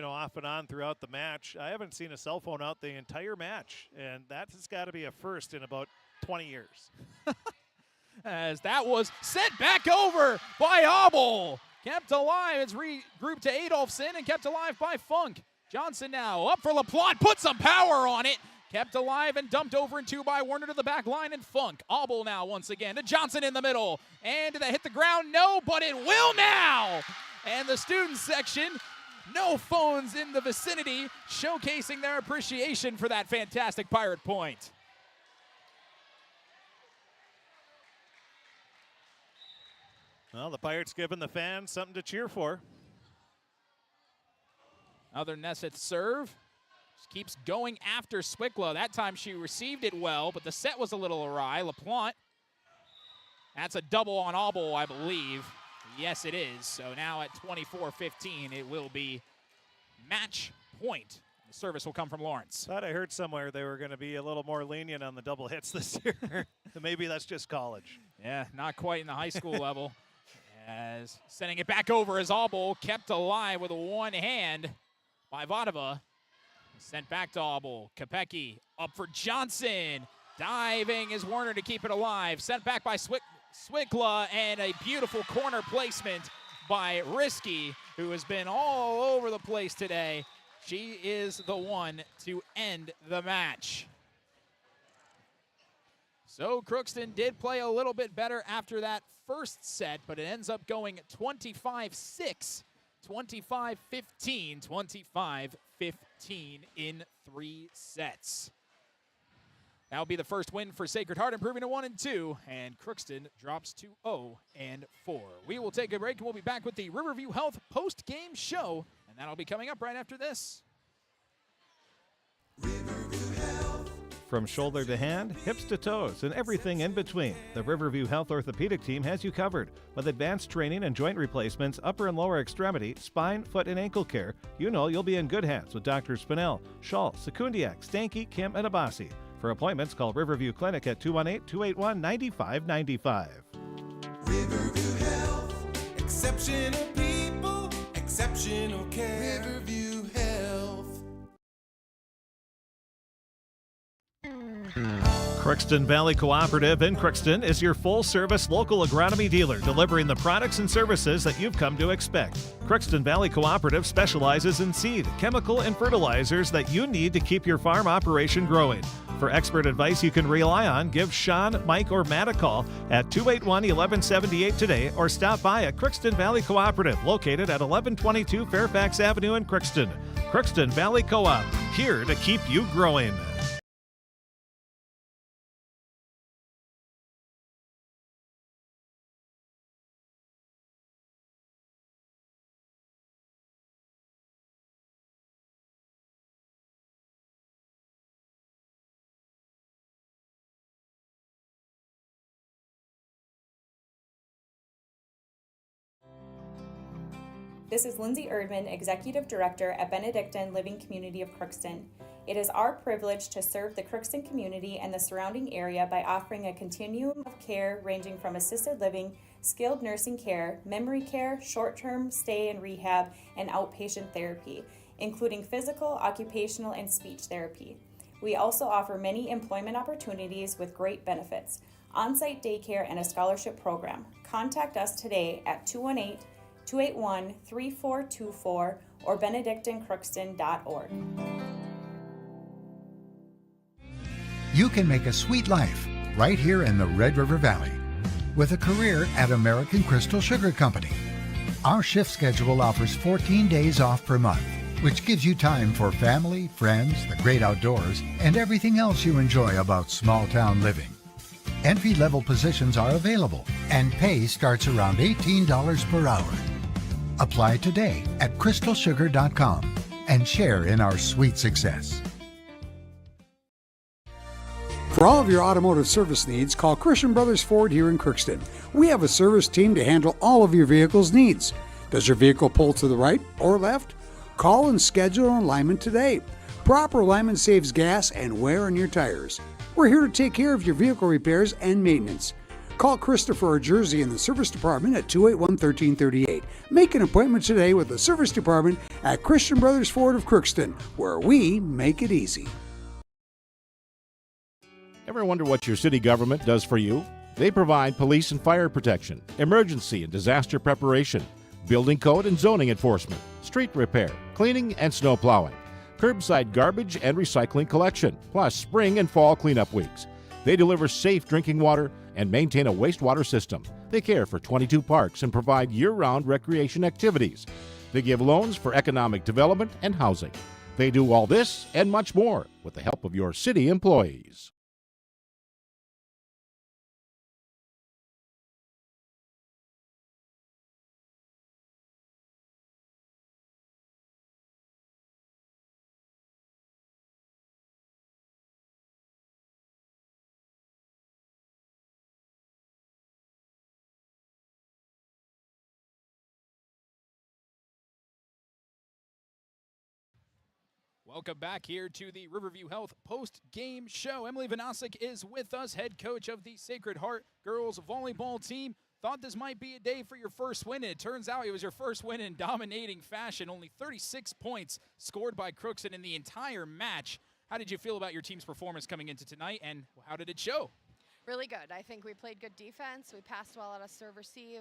off and on throughout the match. I haven't seen a cell phone out the entire match, and that's got to be a first in about 20 years. As that was sent back over by Abel. Kept alive. It's regrouped to Adolfson and kept alive by Funk. Johnson now up for LaPlante. Put some power on it. Kept alive and dumped over and two by Werner to the back line and Funk. Abel now once again to Johnson in the middle. And did that hit the ground? No, but it will now. And the student section, no phones in the vicinity, showcasing their appreciation for that fantastic Pirate point. Well, the Pirates giving the fans something to cheer for. Another Nesseth serve. Just keeps going after Swickla. That time she received it well, but the set was a little awry. LaPlante. That's a double on Abel, I believe. Yes, it is. So now at 24-15, it will be match point. The service will come from Lawrence. Thought I heard somewhere they were going to be a little more lenient on the double hits this year. Maybe that's just college. Yeah, not quite in the high school level. As sending it back over as Auble kept alive with one hand by Vodova. Sent back to Auble. Kopecky up for Johnson. Diving is Werner to keep it alive. Sent back by Swikla, and a beautiful corner placement by Risky, who has been all over the place today. She is the one to end the match. So Crookston did play a little bit better after that first set, but it ends up going 25-6, 25-15, 25-15 in 3 sets. That'll be the first win for Sacred Heart, improving to 1-2, and Crookston drops to 0-4. We will take a break, and we'll be back with the Riverview Health post-game show, and that'll be coming up right after this. From shoulder to hand, hips to toes, and everything in between, the Riverview Health Orthopedic Team has you covered. With advanced training and joint replacements, upper and lower extremity, spine, foot, and ankle care, you know you'll be in good hands with Drs. Spinell, Schall, Sekundiak, Stanky, Kim, and Abassi. For appointments, call Riverview Clinic at 218-281-9595. Riverview Health, exceptional people, exceptional care. Riverview Health. Crookston Valley Cooperative in Crookston is your full-service local agronomy dealer, delivering the products and services that you've come to expect. Crookston Valley Cooperative specializes in seed, chemical, and fertilizers that you need to keep your farm operation growing. For expert advice you can rely on, give Sean, Mike, or Matt a call at 281-1178 today, or stop by at Crookston Valley Cooperative, located at 1122 Fairfax Avenue in Crookston. Crookston Valley Co-op, here to keep you growing. This is Lindsay Erdman, Executive Director at Benedictine Living Community of Crookston. It is our privilege to serve the Crookston community and the surrounding area by offering a continuum of care ranging from assisted living, skilled nursing care, memory care, short-term stay and rehab, and outpatient therapy, including physical, occupational, and speech therapy. We also offer many employment opportunities with great benefits, on-site daycare, and a scholarship program. Contact us today at 218-281-3424 or benedictinecrookston.org. You can make a sweet life right here in the Red River Valley with a career at American Crystal Sugar Company. Our shift schedule offers 14 days off per month, which gives you time for family, friends, the great outdoors, and everything else you enjoy about small town living. Entry-level positions are available, and pay starts around $18 per hour. Apply today at crystalsugar.com and share in our sweet success. For all of your automotive service needs, call Christian Brothers Ford here in Crookston. We have a service team to handle all of your vehicle's needs. Does your vehicle pull to the right or left? Call and schedule an alignment today. Proper alignment saves gas and wear on your tires. We're here to take care of your vehicle repairs and maintenance. Call Christopher or Jersey in the service department at 281-1338. Make an appointment today with the service department at Christian Brothers Ford of Crookston, where we make it easy. Ever wonder what your city government does for you? They provide police and fire protection, emergency and disaster preparation, building code and zoning enforcement, street repair, cleaning and snow plowing, curbside garbage and recycling collection, plus spring and fall cleanup weeks. They deliver safe drinking water and maintain a wastewater system. They care for 22 parks and provide year-round recreation activities. They give loans for economic development and housing. They do all this and much more with the help of your city employees. Welcome back here to the Riverview Health post-game show. Emily Vanasek is with us, head coach of the Sacred Heart girls volleyball team. Thought this might be a day for your first win, and it turns out it was your first win in dominating fashion. Only 36 points scored by Crookston in the entire match. How did you feel about your team's performance coming into tonight, and how did it show? Really good. I think we played good defense. We passed well out of serve receive.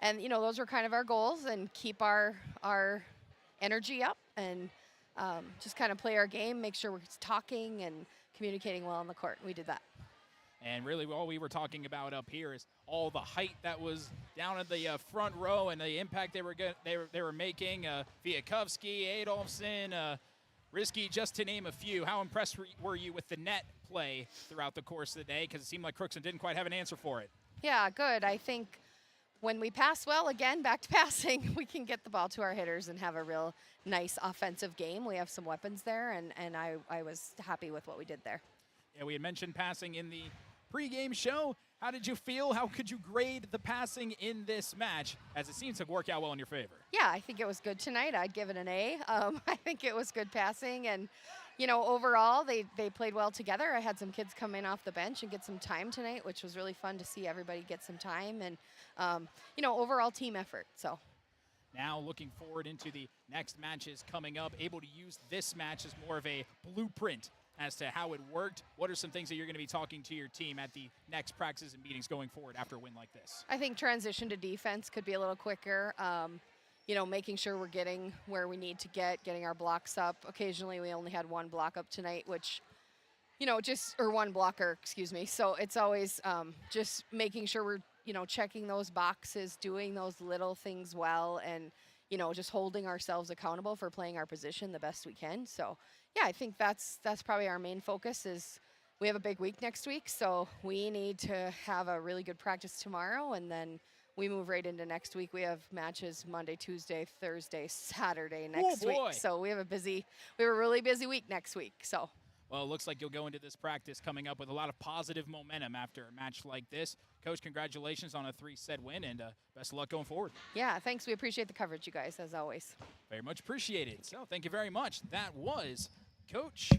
And, you know, those were kind of our goals, and keep our energy up and just kind of play our game, make sure we're talking and communicating well on the court. We did that. And really all we were talking about up here is all the height that was down at the front row and the impact they were making. Viakovsky, Adolfson, Risky, just to name a few. How impressed were you with the net play throughout the course of the day? Because it seemed like Crookston didn't quite have an answer for it. Yeah, good. I think when we pass well, again, back to passing, we can get the ball to our hitters and have a real nice offensive game. We have some weapons there, and I was happy with what we did there. Yeah, we had mentioned passing in the pregame show. How did you feel? How could you grade the passing in this match, as it seems to work out well in your favor? Yeah, I think it was good tonight. I'd give it an A. I think it was good passing, and you know, overall they played well together. I had some kids come in off the bench and get some time tonight, which was really fun to see everybody get some time, and you know, overall team effort. So now looking forward into the next matches coming up, able to use this match as more of a blueprint as to how it worked. What are some things that you're going to be talking to your team at the next practices and meetings going forward after a win like this? I think transition to defense could be a little quicker. You know, making sure we're getting where we need to getting our blocks up. Occasionally we only had one block up tonight, which, you know, or one blocker, excuse me. So it's always just making sure we're, you know, checking those boxes, doing those little things well, and, you know, just holding ourselves accountable for playing our position the best we can. So yeah, I think that's probably our main focus. Is we have a big week next week, so we need to have a really good practice tomorrow, and then we move right into next week. We have matches Monday, Tuesday, Thursday, Saturday next week. So we have a really busy week next week. So. Well, it looks like you'll go into this practice coming up with a lot of positive momentum after a match like this. Coach, congratulations on a 3-set win, and best of luck going forward. Yeah, thanks. We appreciate the coverage, you guys, as always. Very much appreciated. So thank you very much. That was Coach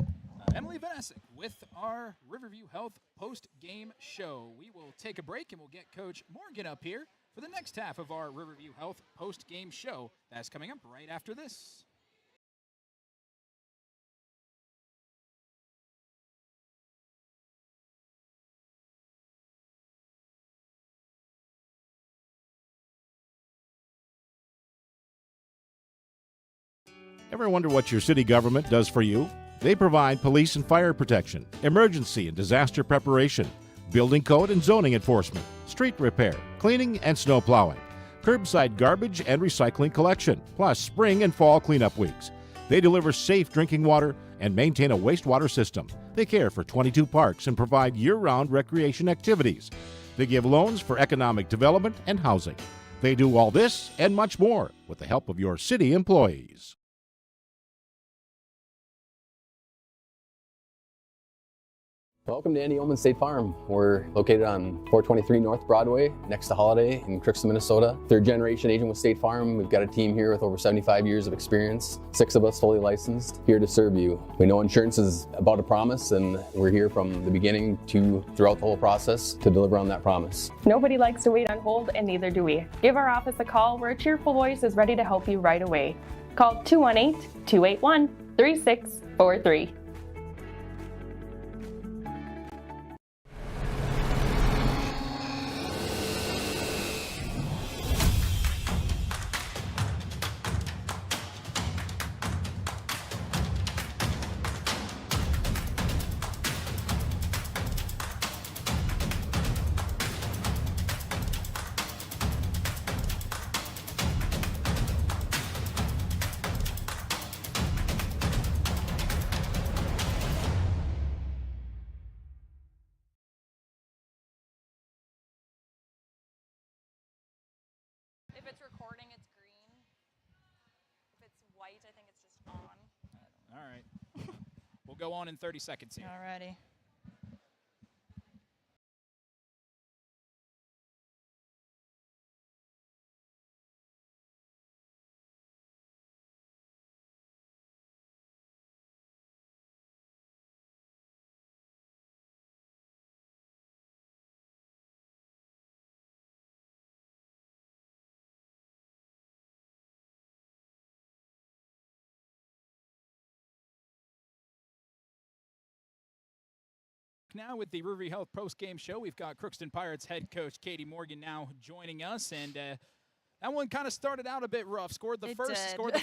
Emily Vanasek with our Riverview Health post-game show. We will take a break, and we'll get Coach Morgan up here for the next half of our Riverview Health post-game show. That's coming up right after this. Ever wonder what your city government does for you? They provide police and fire protection, emergency and disaster preparation, building code and zoning enforcement, street repair, cleaning and snow plowing, curbside garbage and recycling collection, plus spring and fall cleanup weeks. They deliver safe drinking water and maintain a wastewater system. They care for 22 parks and provide year-round recreation activities. They give loans for economic development and housing. They do all this and much more with the help of your city employees. Welcome to Andy Oman State Farm. We're located on 423 North Broadway, next to Holiday in Crookston, Minnesota. Third generation agent with State Farm. We've got a team here with over 75 years of experience, 6 of us fully licensed, here to serve you. We know insurance is about a promise, and we're here from the beginning to throughout the whole process to deliver on that promise. Nobody likes to wait on hold, and neither do we. Give our office a call where a cheerful voice is ready to help you right away. Call 218-281-3643. If it's recording, it's green. If it's white, I think it's just on. All right. We'll go on in 30 seconds here. Alrighty. now with the Riverview Health post-game show. We've got Crookston Pirates head coach Katie Morgan now joining us, and that one kind of started out a bit rough. Scored the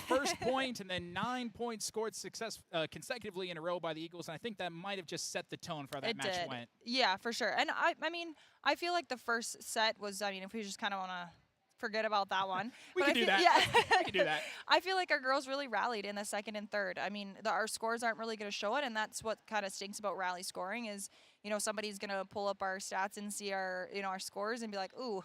first point, and then 9 points scored consecutively in a row by the Eagles, and I think that might have just set the tone for how that match went. Yeah, for sure. And I mean, I feel like the first set was, I mean, if we just kind of want to forget about that one. We can do that. Yeah. We can do that. I feel like our girls really rallied in the second and third. I mean, our scores aren't really going to show it, and that's what kind of stinks about rally scoring is, you know, somebody's going to pull up our stats and see our, you know, our scores and be like, ooh.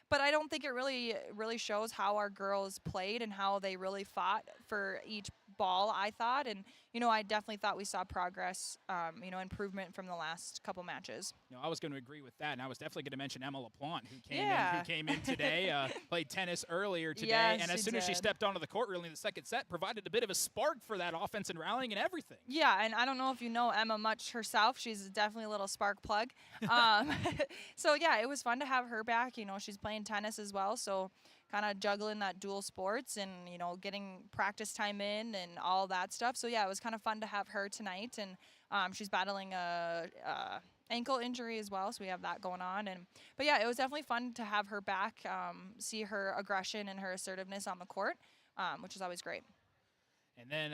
But I don't think it really shows how our girls played and how they really fought for each ball, I thought. And, you know, I definitely thought we saw progress, you know, improvement from the last couple matches. You know, I was going to agree with that, and I was definitely going to mention Emma LaPlante, who came in today, played tennis earlier today, and as soon as she stepped onto the court really in the second set, provided a bit of a spark for that offense and rallying and everything. Yeah, and I don't know if you know Emma much herself. She's definitely a little spark plug. So, yeah, it was fun to have her back. You know, she's playing tennis as well, so kind of juggling that dual sports and, you know, getting practice time in and all that stuff. So, yeah, it was kind of fun to have her tonight, and she's battling a ankle injury as well, so we have that going on. But, yeah, it was definitely fun to have her back, see her aggression and her assertiveness on the court, which is always great. And then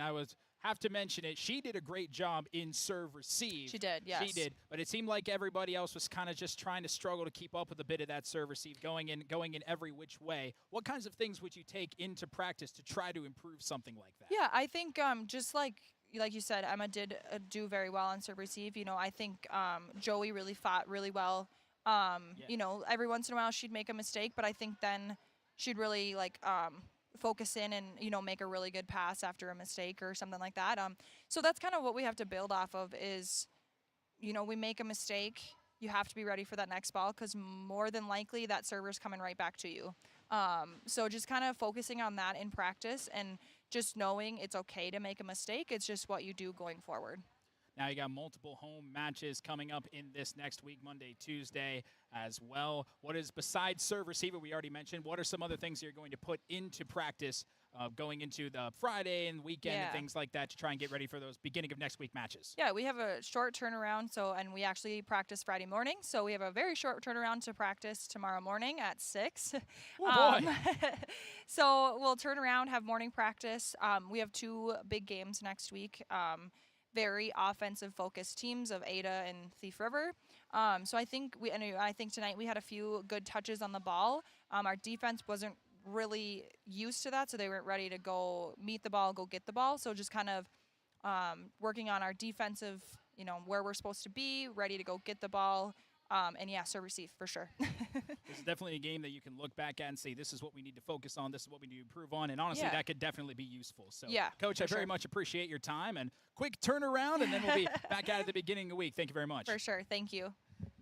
have to mention it, she did a great job in serve receive. She did, yes. She did, but it seemed like everybody else was kind of just trying to struggle to keep up with a bit of that serve receive, going in every which way. What kinds of things would you take into practice to try to improve something like that? Yeah, I think just like you said, Emma did do very well on serve receive. You know, I think Joey really fought really well. You know, every once in a while she'd make a mistake, but I think then she'd really focus in and, you know, make a really good pass after a mistake or something like that. So that's kind of what we have to build off of is, you know, we make a mistake, you have to be ready for that next ball because more than likely that server's coming right back to you. So just kind of focusing on that in practice and just knowing it's okay to make a mistake. It's just what you do going forward. Now you got multiple home matches coming up in this next week, Monday, Tuesday as well. What is, besides serve receiver, we already mentioned, what are some other things you're going to put into practice going into the Friday and weekend and things like that to try and get ready for those beginning of next week matches? Yeah, we have a short turnaround, and we actually practice Friday morning, so we have a very short turnaround to practice tomorrow morning at 6. Oh, boy. So we'll turn around, have morning practice. We have 2 big games next week. Very offensive focused teams of Ada and Thief River. So I think tonight we had a few good touches on the ball. Our defense wasn't really used to that, so they weren't ready to go meet the ball, go get the ball. So just kind of working on our defensive, you know, where we're supposed to be, ready to go get the ball. And yeah, serve receive for sure. This is definitely a game that you can look back at and say, this is what we need to focus on, this is what we need to improve on, and honestly, that could definitely be useful. So, Coach, I very much appreciate your time, and quick turnaround, and then we'll be back at the beginning of the week. Thank you very much. For sure. Thank you.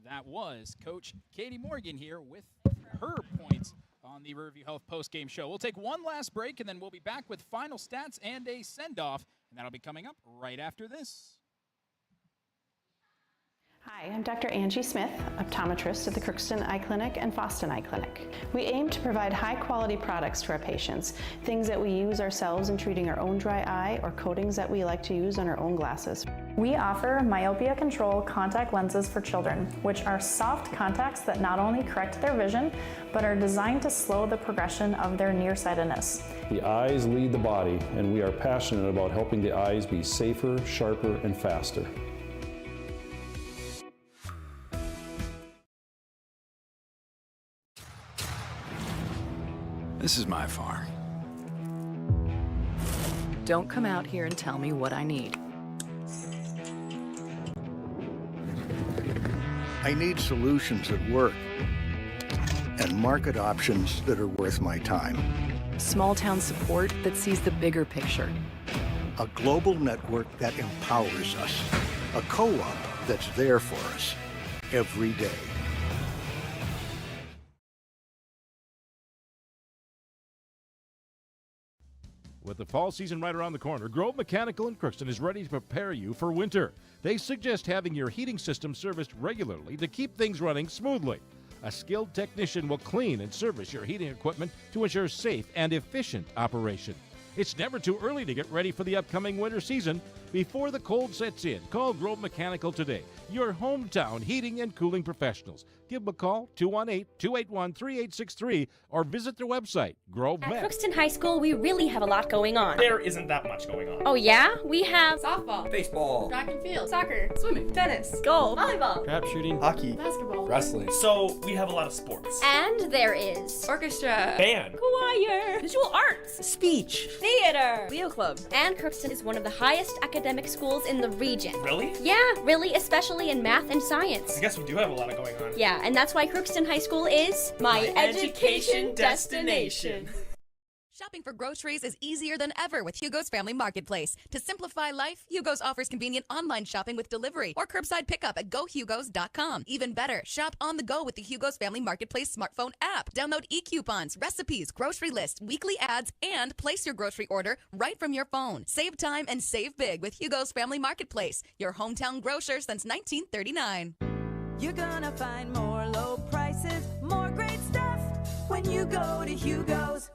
That was Coach Katie Morgan here with her points on the Riverview Health post-game show. We'll take one last break, and then we'll be back with final stats and a send-off, and that'll be coming up right after this. Hi, I'm Dr. Angie Smith, optometrist at the Crookston Eye Clinic and Foston Eye Clinic. We aim to provide high-quality products to our patients, things that we use ourselves in treating our own dry eye or coatings that we like to use on our own glasses. We offer myopia control contact lenses for children, which are soft contacts that not only correct their vision, but are designed to slow the progression of their nearsightedness. The eyes lead the body, and we are passionate about helping the eyes be safer, sharper, and faster. This is my farm. Don't come out here and tell me what I need. I need solutions that work and market options that are worth my time. Small town support that sees the bigger picture. A global network that empowers us. A co-op that's there for us every day. With the fall season right around the corner, Grove Mechanical in Crookston is ready to prepare you for winter. They suggest having your heating system serviced regularly to keep things running smoothly. A skilled technician will clean and service your heating equipment to ensure safe and efficient operation. It's never too early to get ready for the upcoming winter season. Before the cold sets in, call Grove Mechanical today, your hometown heating and cooling professionals. Give them a call, 218-281-3863, or visit their website, Grove At Met. Crookston High School, we really have a lot going on. There isn't that much going on. Oh yeah? We have Softball, baseball, track and field, soccer, swimming, tennis, golf, volleyball, crap shooting, hockey, basketball, wrestling. So we have a lot of sports. and there is orchestra, Band, choir, visual arts, speech, theater, Leo Club. And Crookston is one of the highest academic schools in the region. Really? Yeah, really, especially in math and science. I guess we do have a lot of going on. Yeah, and that's why Crookston High School is my education destination. Shopping for groceries is easier than ever with Hugo's Family Marketplace. To simplify life, Hugo's offers convenient online shopping with delivery or curbside pickup at gohugos.com. Even better, shop on the go with the Hugo's Family Marketplace smartphone app. Download e-coupons, recipes, grocery lists, weekly ads, and place your grocery order right from your phone. Save time and save big with Hugo's Family Marketplace, your hometown grocer since 1939. You're gonna find more low prices, more great stuff when you go to Hugo's.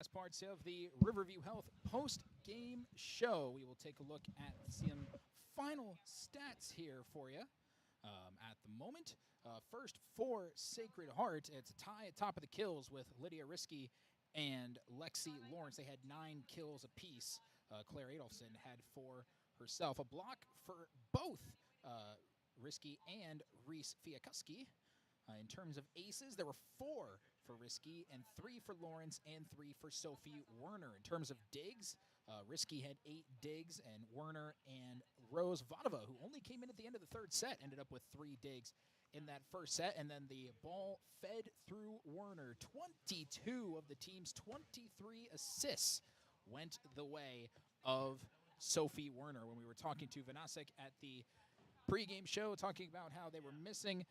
As parts of the Riverview Health post-game show, we will take a look at some final stats here for you at the moment. First, for Sacred Heart, it's a tie at top of the kills with Lydia Risky and Lexi Lawrence. They had 9 kills apiece. Claire Adolfson had 4 herself. A block for both Risky and Reese Fiakuski. In terms of aces, there were 4 for Risky and 3 for Lawrence and 3 for Sophie Werner. In terms of digs, Risky had 8 digs, and Werner and Rose Vodova, who only came in at the end of the third set, ended up with 3 digs in that first set. And then the ball fed through Werner. 22 of the team's 23 assists went the way of Sophie Werner. When we were talking to Vanasek at the pregame show, talking about how they were missing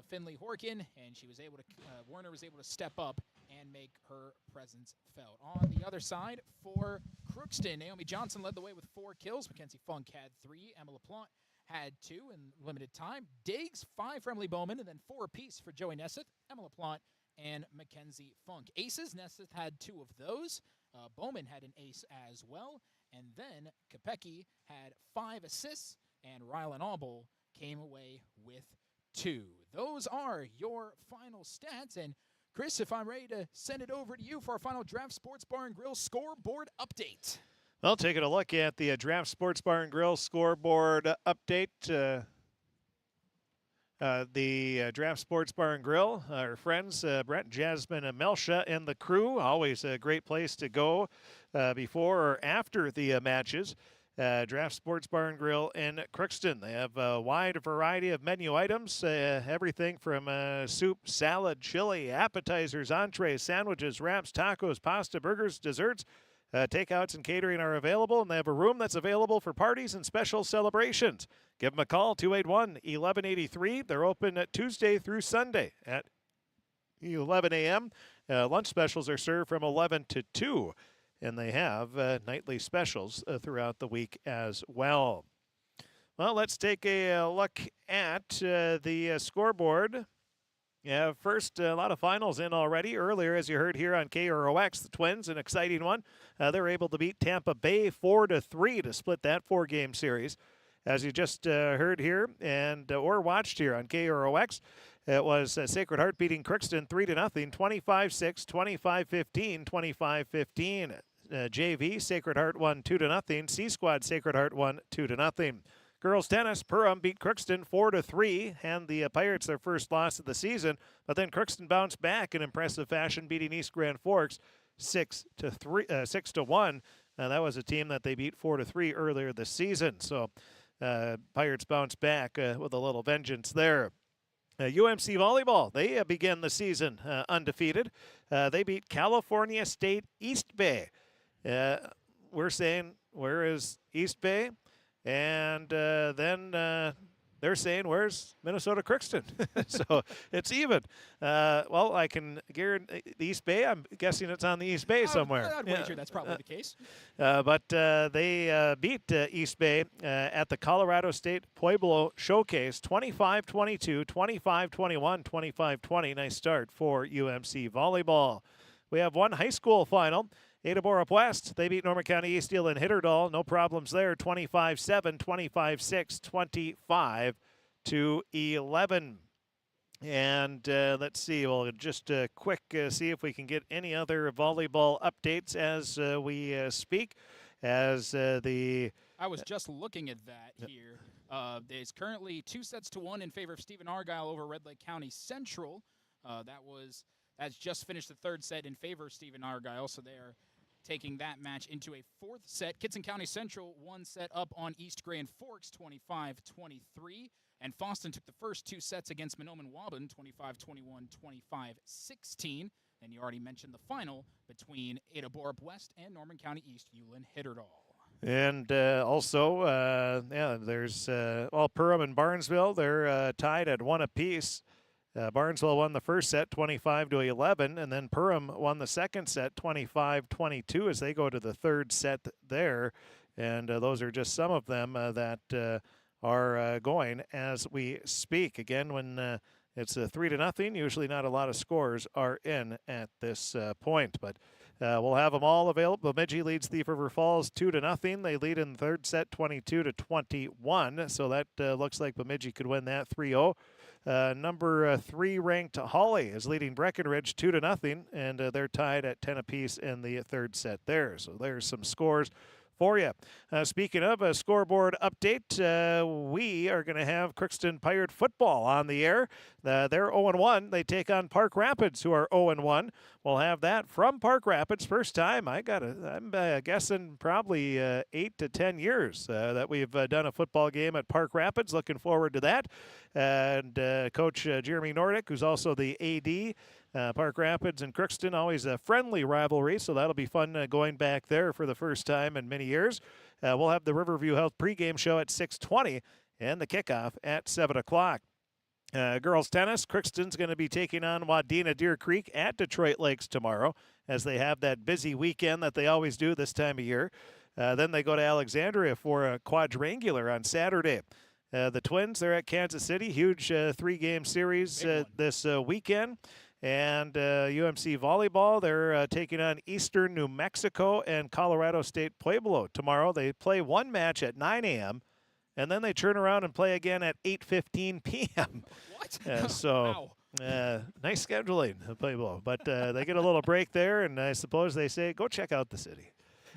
Finley Horkin, and she was able to Werner was able to step up and make her presence felt. On the other side, for Crookston, Naomi Johnson led the way with 4 kills. Mackenzie Funk had 3. Emma LaPlante had 2 in limited time. Diggs, 5 for Emily Bowman, and then 4 apiece for Joey Nesseth, Emma LaPlante, and Mackenzie Funk. Aces, Nesseth had 2 of those. Bowman had an ace as well. And then Kopecky had 5 assists, and Rylan Auble came away with 2. Those are your final stats. And Chris, if I'm ready to send it over to you for our final Draft Sports Bar and Grill scoreboard update. Well, taking a look at the Draft Sports Bar and Grill scoreboard update. The Draft Sports Bar and Grill, our friends Brett, Jasmine, and Melsha, and the crew. Always a great place to go before or after the matches. Draft Sports Bar and Grill in Crookston. They have a wide variety of menu items, everything from soup, salad, chili, appetizers, entrees, sandwiches, wraps, tacos, pasta, burgers, desserts. Takeouts and catering are available, and they have a room that's available for parties and special celebrations. Give them a call, 281-1183. They're open Tuesday through Sunday at 11 a.m. Lunch specials are served from 11 to 2. And they have nightly specials throughout the week as well. Well, let's take a look at the scoreboard. Yeah, first, a lot of finals in already. Earlier, as you heard here on KROX, the Twins, an exciting one. They were able to beat Tampa Bay 4-3 to split that 4-game series. As you just heard here and or watched here on KROX, it was Sacred Heart beating Crookston 3-0, 25-6, 25-15, 25-15. JV, Sacred Heart won 2-0. C-Squad, Sacred Heart won 2-0. Girls tennis, Perham beat Crookston 4-3, and the Pirates their first loss of the season. But then Crookston bounced back in impressive fashion, beating East Grand Forks 6-1. That was a team that they beat 4-3 earlier this season. So Pirates bounced back with a little vengeance there. UMC Volleyball, they begin the season undefeated. They beat California State East Bay. We're saying, where is East Bay? And then they're saying, where's Minnesota Crookston? So it's even. Well, I can guarantee the East Bay, I'm guessing it's on the East Bay somewhere. I'd wager that's probably the case. But they beat East Bay at the Colorado State Pueblo Showcase 25-22, 25-21, 25-20. Nice start for UMC Volleyball. we have one high school final. Ada Borup West, they beat Norman County East Eel and Hitterdal. No problems there, 25-7, 25-6, 25-11. And let's see, we'll just quick see if we can get any other volleyball updates as we speak. As I was just looking at that here. There's currently 2-1 in favor of Stephen Argyle over Red Lake County Central. That's just finished the third set in favor of Stephen Argyle, so they are taking that match into a fourth set. Kitson County Central 1 set up on East Grand Forks, 25-23. And Foston took the first 2 sets against Mahnomen-Waban, 25-21, 25-16. And you already mentioned the final between Ada Borup West and Norman County East, Ulen Hitterdal. And also, there's Perham and Barnesville. They're tied at 1 apiece. Barnesville won the first set 25-11, and then Perham won the second set 25-22 as they go to the third set there. And those are just some of them that are going as we speak. Again, when it's 3-0, usually not a lot of scores are in at this point, but we'll have them all available. Bemidji leads Thief River Falls 2-0. They lead in the third set 22-21, so that looks like Bemidji could win that 3-0. Number 3 ranked Hawley is leading Breckenridge 2-0, and they're tied at 10 apiece in the third set there. So there's some scores for you. Speaking of a scoreboard update, we are going to have Crookston Pirate Football on the air. They're 0-1. They take on Park Rapids, who are 0-1. We'll have that from Park Rapids. First time, I'm guessing probably 8 to 10 years that we've done a football game at Park Rapids. Looking forward to that. And Coach Jeremy Nordick, who's also the AD, Park Rapids and Crookston, always a friendly rivalry, so that'll be fun going back there for the first time in many years. We'll have the Riverview Health pregame show at 6:20 and the kickoff at 7 o'clock. Girls tennis, Crookston's going to be taking on Wadena Deer Creek at Detroit Lakes tomorrow, as they have that busy weekend that they always do this time of year. Then they go to Alexandria for a quadrangular on Saturday. The Twins, they're at Kansas City, huge 3-game series this weekend. And UMC Volleyball, they're taking on Eastern New Mexico and Colorado State Pueblo tomorrow. They play one match at 9 a.m., and then they turn around and play again at 8:15 p.m. What? Wow. Nice scheduling, Pueblo. But they get a little break there, and I suppose they say, go check out the city.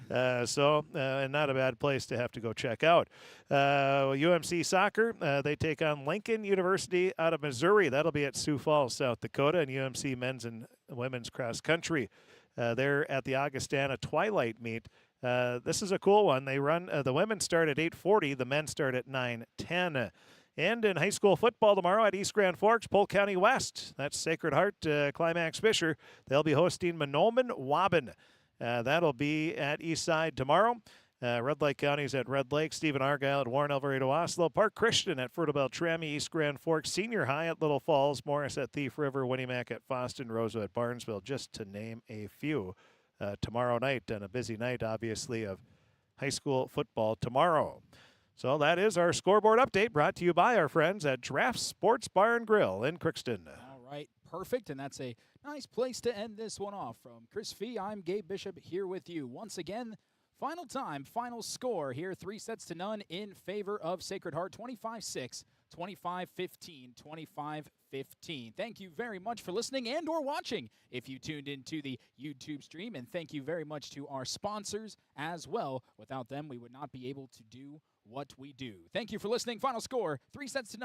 And not a bad place to have to go check out. UMC Soccer, they take on Lincoln University out of Missouri. That'll be at Sioux Falls, South Dakota. And UMC Men's and Women's Cross Country, they're at the Augustana Twilight Meet. This is a cool one. They run, the women start at 8:40, the men start at 9:10. And in high school football tomorrow at East Grand Forks, Polk County West, that's Sacred Heart, Climax Fisher. They'll be hosting Mahnomen-Waban. That'll be at Eastside tomorrow. Red Lake County's at Red Lake, Stephen Argyle at Warren Alvarado Oslo, Park Christian at Fruita Beltrami, East Grand Forks, Senior High at Little Falls, Morris at Thief River, Winnimac at Foston, Roseau at Barnesville, just to name a few. Tomorrow night, and a busy night, obviously, of high school football tomorrow. So that is our scoreboard update, brought to you by our friends at Draft Sports Bar and Grill in Crookston. All right, perfect, and that's a nice place to end this one off. From Chris Fee, I'm Gabe Bishop here with you. Once again, final time, final score here, 3-0 in favor of Sacred Heart, 25-6, 25-15, 25-15. Thank you very much for listening and or watching if you tuned into the YouTube stream, and thank you very much to our sponsors as well. Without them, we would not be able to do what we do. Thank you for listening. Final score, 3-0.